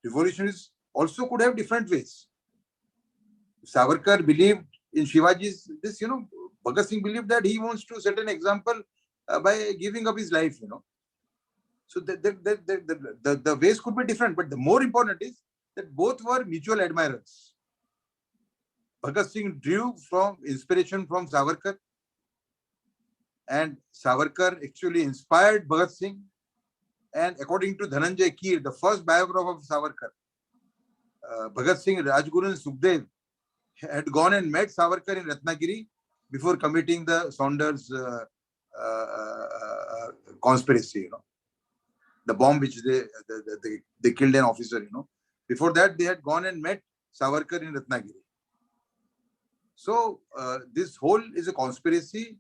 Revolutions also could have different ways. Savarkar believed in Shivaji's this, Bhagat Singh believed that he wants to set an example by giving up his life, So the ways could be different, but the more important is that both were mutual admirers. Bhagat Singh drew from inspiration from Savarkar, and Savarkar actually inspired Bhagat Singh. And according to Dhananjay Keer, the first biographer of Savarkar, Bhagat Singh, Rajguru and Sukhdev had gone and met Savarkar in Ratnagiri before committing the Saunders conspiracy, the bomb which they killed an officer, Before that, they had gone and met Savarkar in Ratnagiri. So this whole is a conspiracy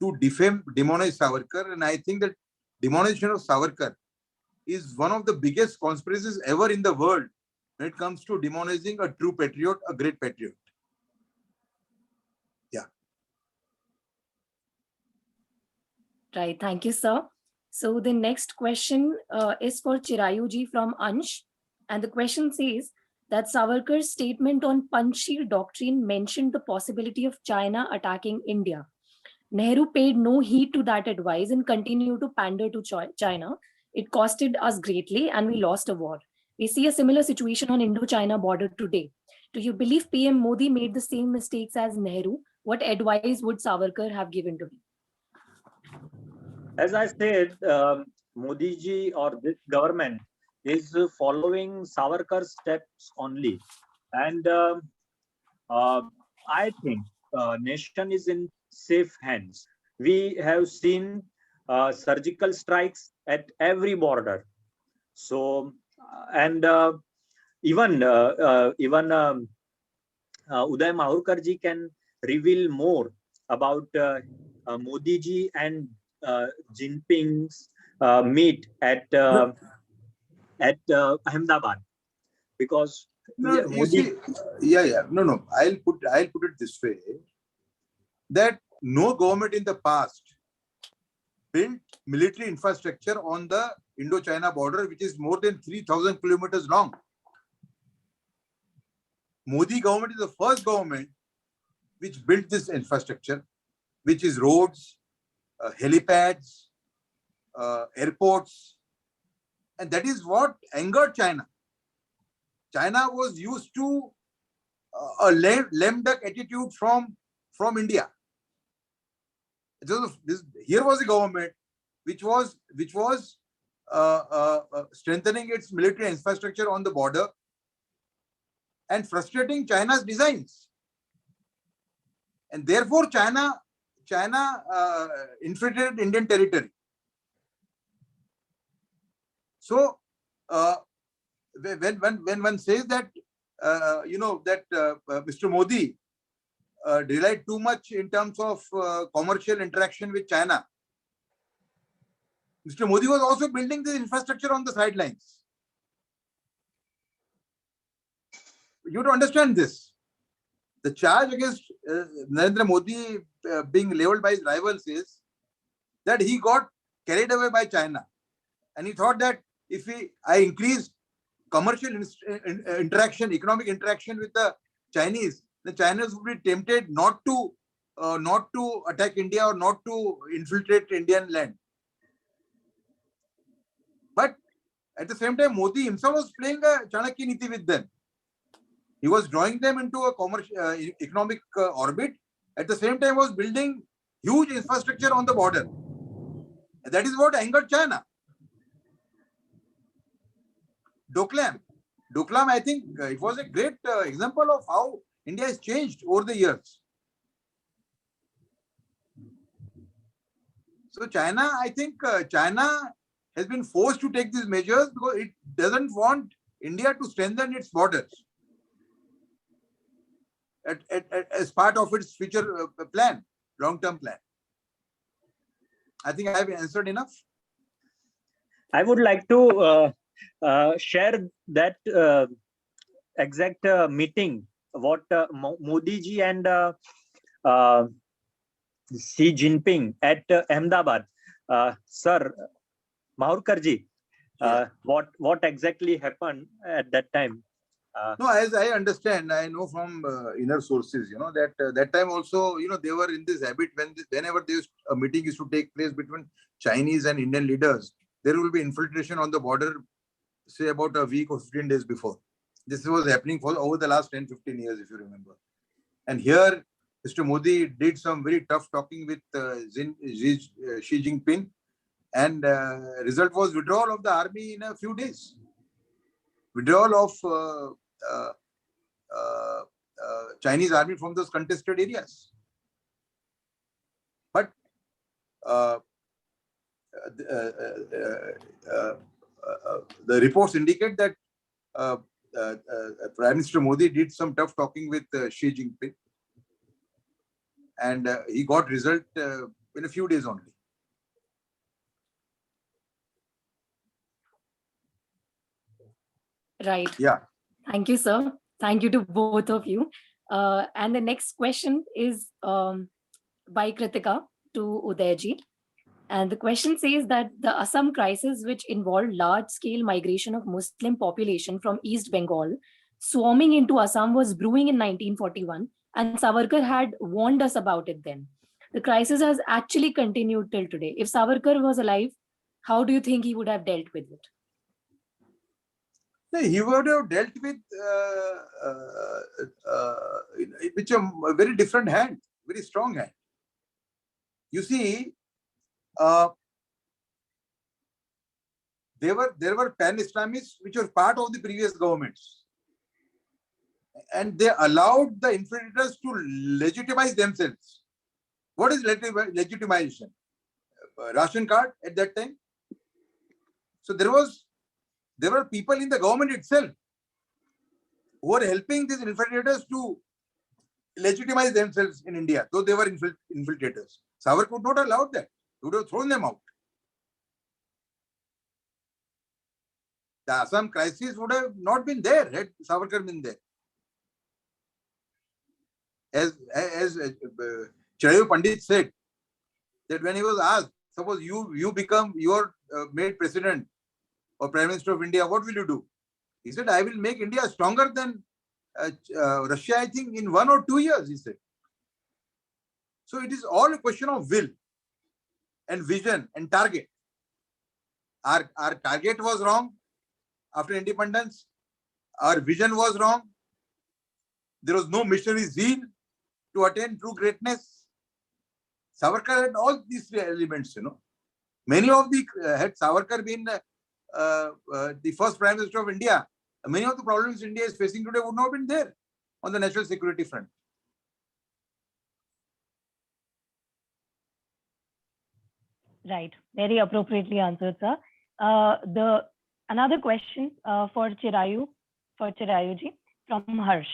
to demonize Savarkar, and I think that demonization of Savarkar is one of the biggest conspiracies ever in the world when it comes to demonizing a true patriot, a great patriot. Yeah. Right. Thank you, sir. So the next question is for Chirayu from Ansh. And the question says that Savarkar's statement on Panchsheel doctrine mentioned the possibility of China attacking India. Nehru paid no heed to that advice and continued to pander to China. It costed us greatly and we lost a war. We see a similar situation on Indo-China border today. Do you believe PM Modi made the same mistakes as Nehru? What advice would Savarkar have given to him? As I said, Modi ji or this government is following Savarkar's steps only. And I think nation is in safe hands. We have seen surgical strikes at every border. So, and even Uday Mahurkar ji can reveal more about Modi ji and Jinping's meet at Ahmedabad, because No, you see, no. I'll put it this way: that no government in the past built military infrastructure on the Indo-China border, which is more than 3,000 kilometers long. Modi government is the first government which built this infrastructure, which is roads, helipads, airports, and that is what angered China. China was used to a lame duck attitude from India. Here was a government which was strengthening its military infrastructure on the border and frustrating China's designs, and therefore China infiltrated Indian territory. So when one says that Mr. Modi relied too much in terms of commercial interaction with China, Mr. Modi was also building this infrastructure on the sidelines. You have to understand this. The charge against Narendra Modi being leveled by his rivals is that he got carried away by China, and he thought that if I increase commercial interaction, economic interaction with the Chinese, the Chinese would be tempted not to attack India or not to infiltrate Indian land. But at the same time, Modi himself was playing a Chanakya Niti with them. He was drawing them into a commercial economic orbit. At the same time, was building huge infrastructure on the border. And that is what angered China. Doklam, I think it was a great example of how India has changed over the years. So China, I think China has been forced to take these measures because it doesn't want India to strengthen its borders as part of its future plan, long-term plan. I think I have answered enough. I would like to share that exact meeting what Modi ji and Xi Jinping at Ahmedabad. Sir Mahurkar ji, what exactly happened at that time? No, as I understand, I know from inner sources, that that time also, they were in this habit whenever a meeting is to take place between Chinese and Indian leaders, there will be infiltration on the border, say about a week or 15 days before. This was happening for over the last 10, 15 years, if you remember. And here, Mr. Modi did some very tough talking with Xi Jinping, and result was withdrawal of the army in a few days. Withdrawal of Chinese army from those contested areas. But the reports indicate that Prime Minister Modi did some tough talking with Xi Jinping, and he got result in a few days only. Right. Yeah. Thank you, sir. Thank you to both of you. And the next question is by Kritika to Udayji. And the question says that the Assam crisis, which involved large-scale migration of Muslim population from East Bengal, swarming into Assam, was brewing in 1941, and Savarkar had warned us about it then. The crisis has actually continued till today. If Savarkar was alive, how do you think he would have dealt with it? He would have dealt with which a very different hand, very strong hand. You see, there were pan-Islamists which were part of the previous governments, and they allowed the infiltrators to legitimize themselves. What is legitimization? Ration card at that time. So there were people in the government itself who were helping these infiltrators to legitimize themselves in India, though they were infiltrators. Savarkar could not allow that. He would have thrown them out. The Assam crisis would have not been there had Savarkar been there. As Chirayu Pandit said, that when he was asked, suppose you are made president or Prime Minister of India, what will you do? He said, I will make India stronger than Russia, I think, in 1 or 2 years, he said. So it is all a question of will and vision and target. Our target was wrong after independence. Our vision was wrong. There was no missionary zeal to attain true greatness. Savarkar had all these elements, Many of had Savarkar been the first Prime Minister of India, many of the problems India is facing today would not have been there on the national security front. Right. Very appropriately answered, sir. Another question for Chirayu ji from Harsh.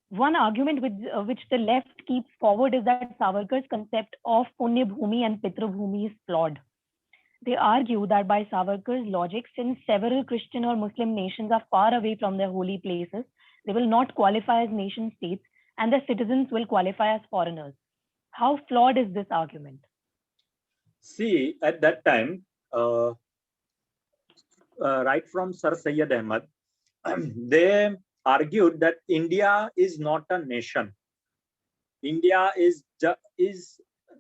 One argument which the left keeps forward is that Savarkar's concept of Punya Bhumi and Pitra Bhumi is flawed. They argue that by Savarkar's logic, since several Christian or Muslim nations are far away from their holy places, they will not qualify as nation states and their citizens will qualify as foreigners. How flawed is this argument? See, at that time, right from Sir Syed Ahmad, they argued that India is not a nation. India is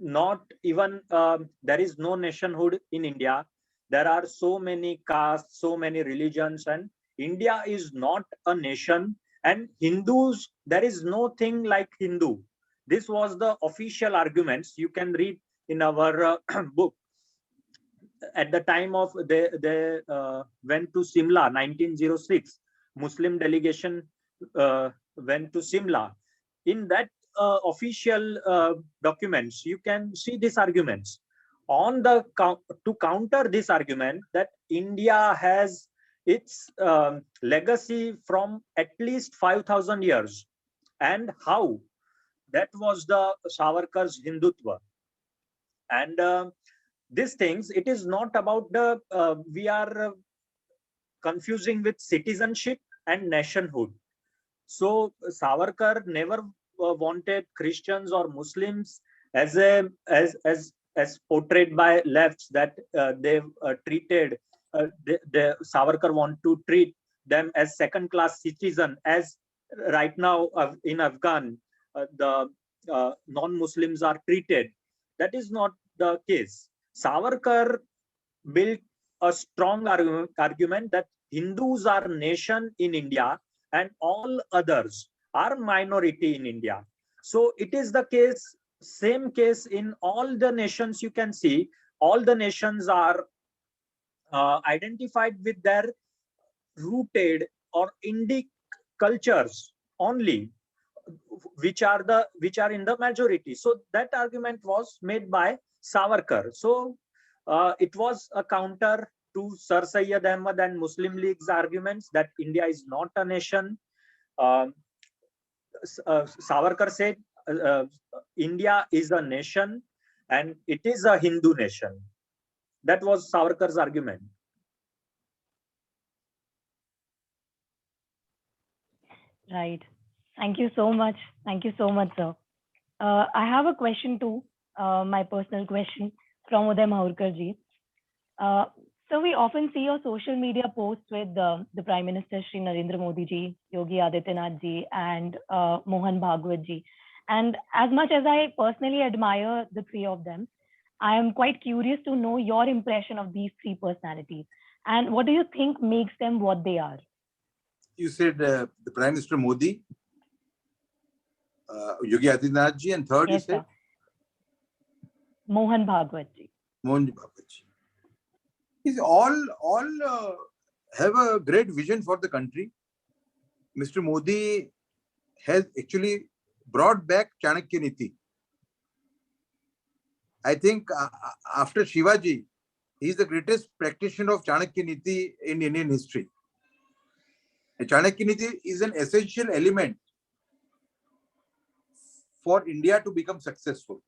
not even, there is no nationhood in India. There are so many castes, so many religions, and India is not a nation. And Hindus, there is no thing like Hindu. This was the official arguments. You can read in our book. At the time of they went to Simla, 1906, Muslim delegation went to Simla. In that official documents, you can see these arguments. To counter this argument that India has its legacy from at least 5,000 years, and how that was the Savarkar's Hindutva. And these things, it is not about the, we are confusing with citizenship and nationhood. So Savarkar never wanted Christians or Muslims as portrayed by lefts, that they treated, the Savarkar want to treat them as second-class citizen, as right now in Afghan the non-Muslims are treated. That is not the case. Savarkar built a strong argument that Hindus are nation in India and all others are minority in India. So it is the case, same case in all the nations. You can see all the nations are identified with their rooted or Indic cultures only, which are in the majority. So that argument was made by Savarkar. So it was a counter to Sir Syed Ahmad and Muslim League's arguments that India is not a nation. Savarkar said India is a nation and it is a Hindu nation. That was Savarkar's argument. Right. Thank you so much. Thank you so much, sir. I have a question too, my personal question from Uday Mahurkar ji. So we often see your social media posts with the Prime Minister Shri Narendra Modi ji, Yogi Adityanath ji, and Mohan Bhagwat ji. And as much as I personally admire the three of them, I am quite curious to know your impression of these three personalities. And what do you think makes them what they are? You said the Prime Minister Modi, Yogi Adityanath ji, and third Yes, you said? sir. Mohan Bhagwat ji. Mohan Bhagwat ji. He's all have a great vision for the country. Mr. Modi has actually brought back Chanakya Niti. I think after Shivaji, he is the greatest practitioner of Chanakya Niti in Indian history. And Chanakya Niti is an essential element for India to become successful.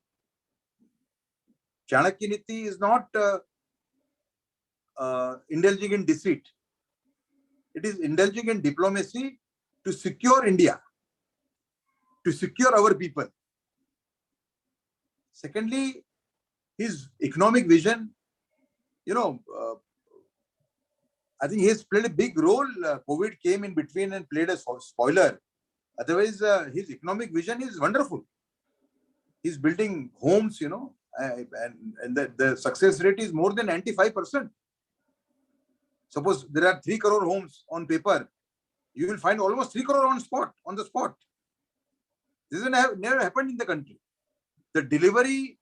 Chanakya Niti is not indulging in deceit. It is indulging in diplomacy to secure India, to secure our people. Secondly, his economic vision, I think he has played a big role. COVID came in between and played a spoiler. Otherwise, his economic vision is wonderful. He's building homes, and the success rate is more than 95%. Suppose there are 3 crore homes on paper, you will find almost 3 crore on the spot. This has never happened in the country. The delivery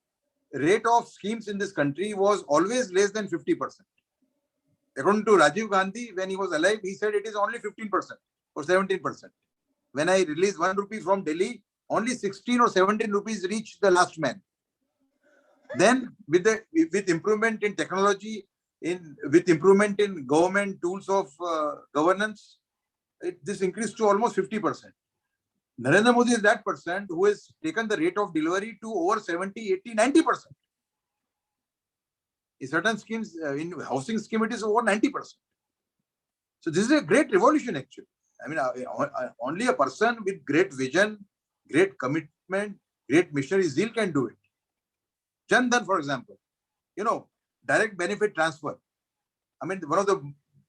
rate of schemes in this country was always less than 50%. According to Rajiv Gandhi, when he was alive, he said it is only 15% or 17%. When I released 1 rupee from Delhi, only 16 or 17 rupees reached the last man. Then with improvement in technology, with improvement in government tools of governance, this increased to almost 50%. Narendra Modi is that person who has taken the rate of delivery to over 70, 80, 90%. In certain schemes, in housing scheme, it is over 90%. So this is a great revolution actually. I mean, only a person with great vision, great commitment, great missionary zeal can do it. Jan Dhan, for example, direct benefit transfer. I mean, one of the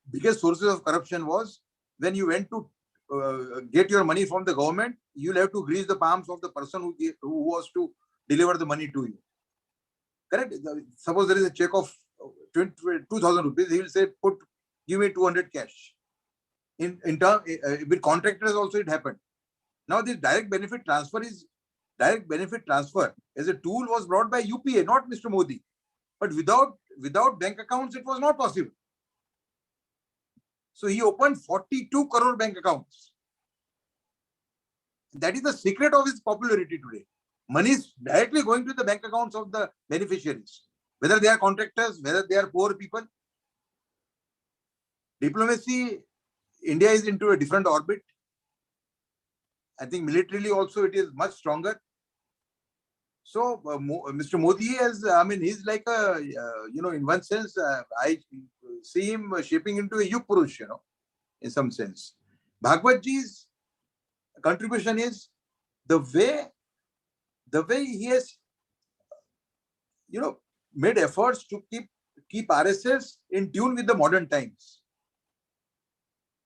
biggest sources of corruption was when you went to get your money from the government, you'll have to grease the palms of the person who was to deliver the money to you. Correct? Suppose there is a check of 2,000 rupees, he will say, give me 200 cash. In turn, with contractors also it happened. Now this direct benefit transfer as a tool was brought by UPA, not Mr. Modi. But without bank accounts, it was not possible. So he opened 42 crore bank accounts. That is the secret of his popularity today. Money is directly going to the bank accounts of the beneficiaries, whether they are contractors, whether they are poor people. Diplomacy, India is into a different orbit. I think militarily also it is much stronger. So Mr. Modi has, I mean, he's like a, in one sense, I see him shaping into a Yug Purush, in some sense. Bhagwat Ji's contribution is the way he has, made efforts to keep RSS in tune with the modern times.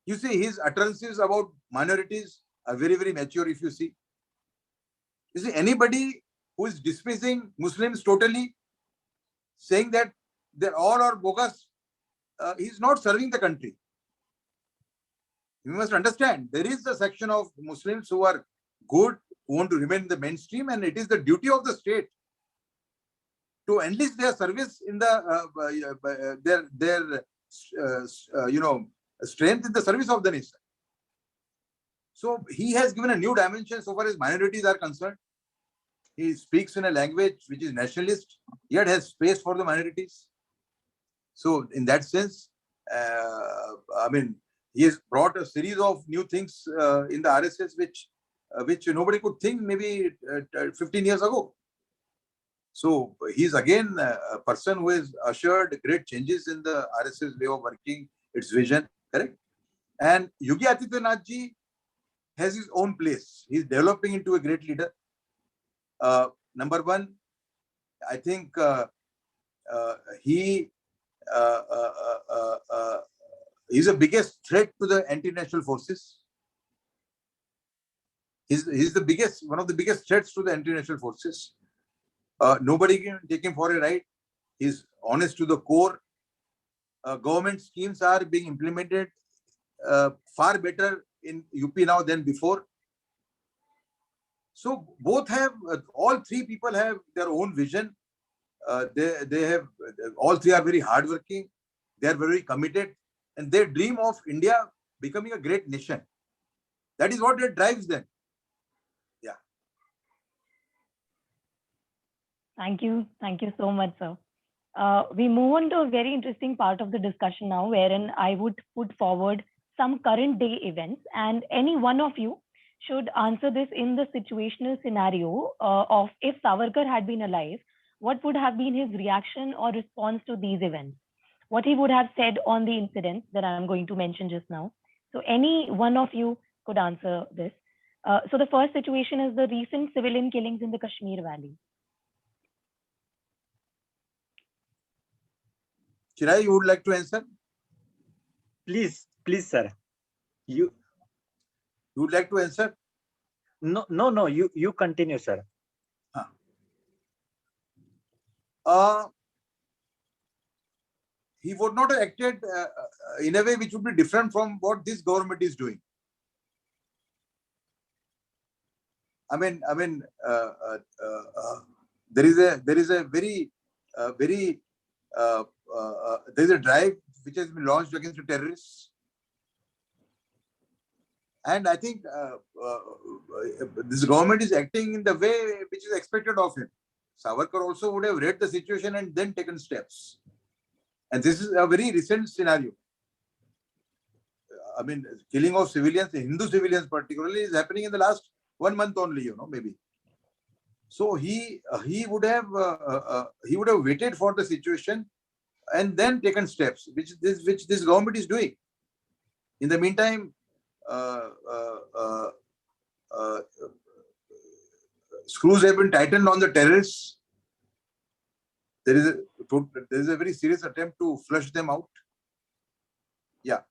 You see, his utterances about minorities are very, very mature. If you see, anybody who is dismissing Muslims totally, saying that they all are bogus, he's not serving the country. You must understand, there is a section of Muslims who are good, who want to remain in the mainstream, and it is the duty of the state to enlist their service in their strength in the service of the nation. So he has given a new dimension so far as minorities are concerned. He speaks in a language which is nationalist, yet has space for the minorities. So in that sense, he has brought a series of new things in the RSS which nobody could think maybe 15 years ago. So he's again a person who has ushered great changes in the RSS way of working, its vision, correct? And Yogi Adityanath ji has his own place. He's developing into a great leader. Number one, I think he's the biggest threat to the anti-national forces. He's the biggest, one of the biggest threats to the anti-national forces. Nobody can take him for a ride. He's honest to the core. Government schemes are being implemented far better in UP now than before. So both have, all three people have their own vision. They have, all three are very hardworking. They are very committed, and they dream of India becoming a great nation. That is what drives them. Yeah. Thank you. Thank you so much, sir. We move on to a very interesting part of the discussion now, wherein I would put forward some current day events, and any one of you should answer this in the situational scenario of if Savarkar had been alive, what would have been his reaction or response to these events? What he would have said on the incident that I'm going to mention just now. So any one of you could answer this. So the first situation is the recent civilian killings in the Kashmir Valley. Chirai, you would like to answer? Please, sir. You would like to answer? No. You continue, sir. He would not have acted in a way which would be different from what this government is doing. There is a very there is a drive which has been launched against the terrorists, and I think this government is acting in the way which is expected of him. Savarkar also would have read the situation and then taken steps. And this is a very recent scenario. Killing of civilians, Hindu civilians particularly, is happening in the last 1 month only, maybe. So he would have waited for the situation and then taken steps, which this government is doing. In the meantime, screws have been tightened on the terrorists. There is a very serious attempt to flush them out. Yeah.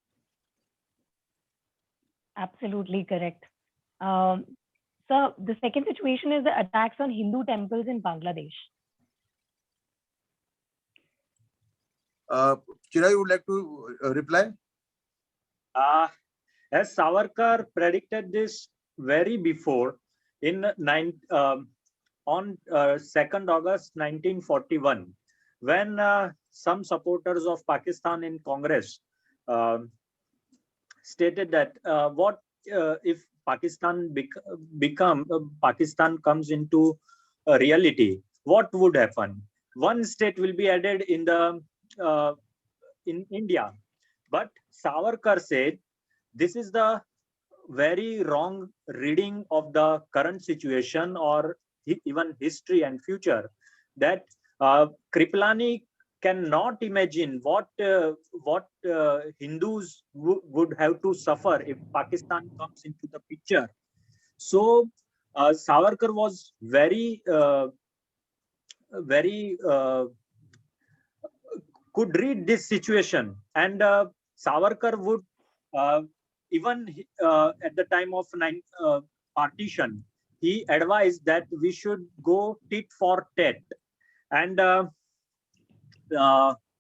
Absolutely correct. So the second situation is the attacks on Hindu temples in Bangladesh. Chirai would like to reply. As Savarkar predicted this very before, on 2nd August 1941, when some supporters of Pakistan in Congress stated that what if Pakistan comes into reality, what would happen? One state will be added in the in India, but Savarkar said this is the very wrong reading of the current situation or even history and future, that Kripalani cannot imagine what Hindus would have to suffer if Pakistan comes into the picture. So Savarkar was very could read this situation, and Savarkar would even at the time of partition, he advised that we should go tit for tat, and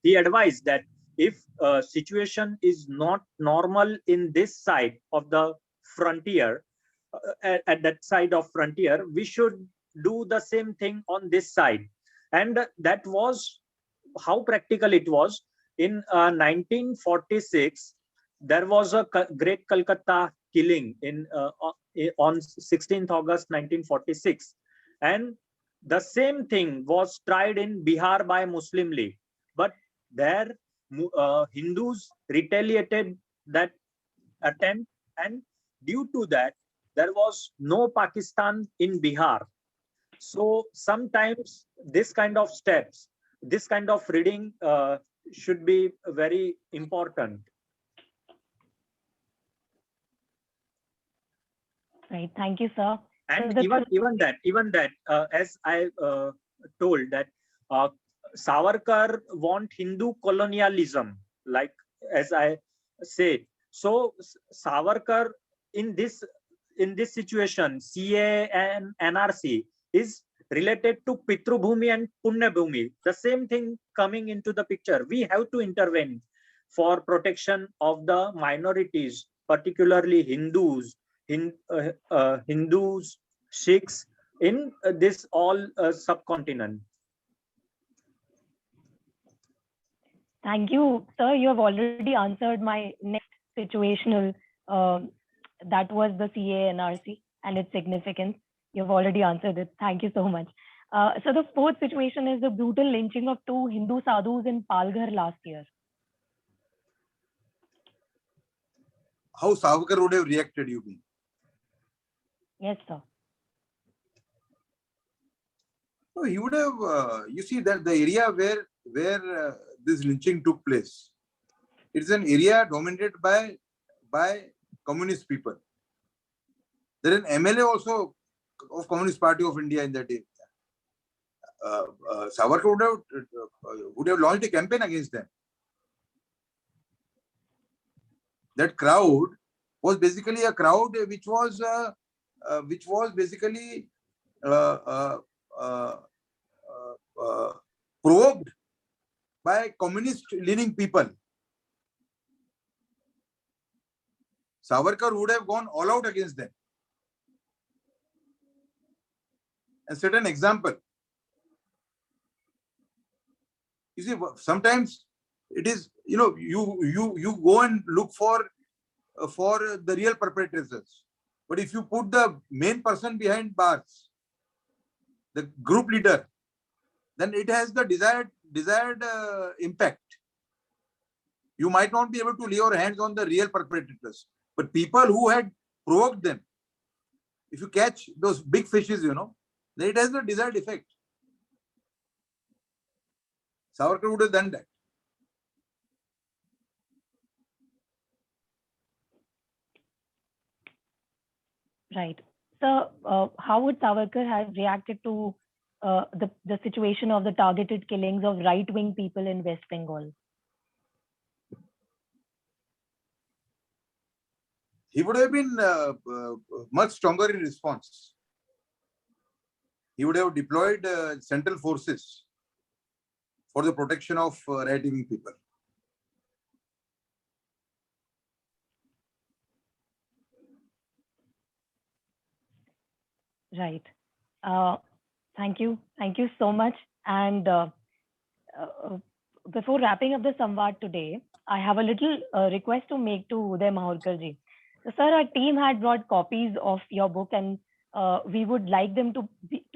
he advised that if situation is not normal in this side of the frontier, at that side of frontier, we should do the same thing on this side. And that was how practical it was. In 1946, there was a great Calcutta killing on 16th August 1946, and the same thing was tried in Bihar by Muslim League, but there Hindus retaliated that attempt, and due to that there was no Pakistan in Bihar. So sometimes this kind of steps, this kind of reading should be very important. Right. Thank you, sir. And So even that, as I told that Savarkar want Hindu colonialism, like as I said. So Savarkar in this situation, CA and NRC is related to Pitru Bhumi and Punya Bhumi. The same thing coming into the picture. We have to intervene for protection of the minorities, particularly Hindus, Hindus, Sikhs in this all subcontinent. thank you, sir. You have already answered my next situational. That was the CA NRC and its significance. You've already answered it. Thank you so much. So the fourth situation is the brutal lynching of 2 Hindu sadhus in Palghar last year. How Savarkar would have reacted, you mean? Yes, sir. No, he would have. You see that the area where this lynching took place, it's an area dominated by communist people. There is an MLA also of Communist Party of India in that area. Savarkar would have launched a campaign against them. That crowd was basically a crowd which was basically provoked by communist-leaning people. Savarkar would have gone all out against them and set an example. You see, sometimes it is, you go and look for the real perpetrators. But if you put the main person behind bars, the group leader, then it has the desired impact. You might not be able to lay your hands on the real perpetrators, but people who had provoked them, if you catch those big fishes, then it has the desired effect. Savarkar would have done that. Right. So how would Savarkar have reacted to the situation of the targeted killings of right-wing people in West Bengal? He would have been much stronger in response. He would have deployed central forces for the protection of right-wing people. Right. Thank you. Thank you so much. And before wrapping up the Samvad today, I have a little request to make to Uday Mahorkar ji. So, sir, our team had brought copies of your book, and we would like them to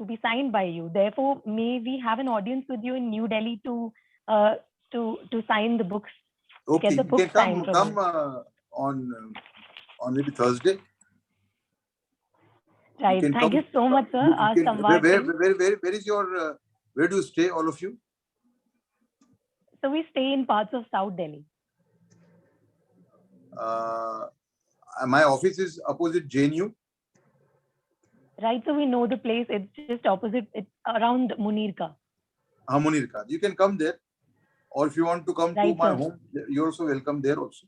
be signed by you. Therefore, may we have an audience with you in New Delhi to sign the books, Okay, get the you book can signed from come you. on maybe Thursday. You Right. can Thank come. you so much, sir. You Our can, Samvad team. where is your where do you stay, all of you? So we stay in parts of South Delhi. My office is opposite JNU. Right. So we know the place. It's just opposite. It's around Munirka. Munirka. You can come there, or if you want to come to Right, my sir. home, you're also welcome there also.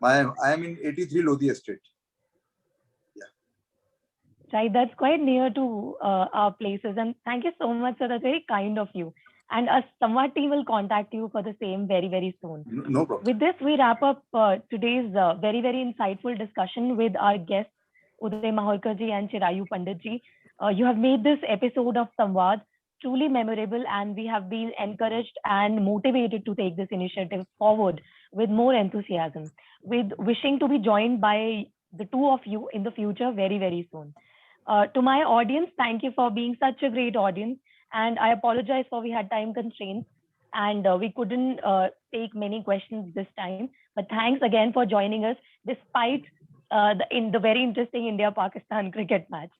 I am in 83 Lodi Estate. Right. That's quite near to our places. And thank you so much, sir. That's very kind of you. And our Samvad team will contact you for the same very, very soon. No problem. With this, we wrap up today's very, very insightful discussion with our guests, Uday Mahorkar ji and Chirayu Pandit ji. You have made this episode of Samvad truly memorable, and we have been encouraged and motivated to take this initiative forward with more enthusiasm, with wishing to be joined by the two of you in the future very, very soon. To my audience, thank you for being such a great audience. And I apologize for we had time constraints and we couldn't take many questions this time. But thanks again for joining us despite the very interesting India-Pakistan cricket match.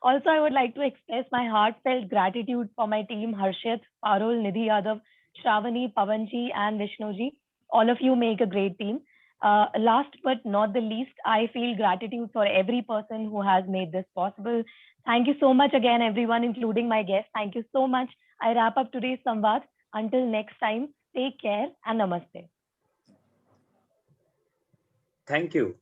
Also, I would like to express my heartfelt gratitude for my team, Harshit, Parul, Nidhi Yadav, Shravani, Pavanji, and Vishnuji. All of you make a great team. Last but not the least, I feel gratitude for every person who has made this possible. Thank you so much again, everyone, including my guests. Thank you so much. I wrap up today's Samvad. Until next time, take care and namaste. Thank you.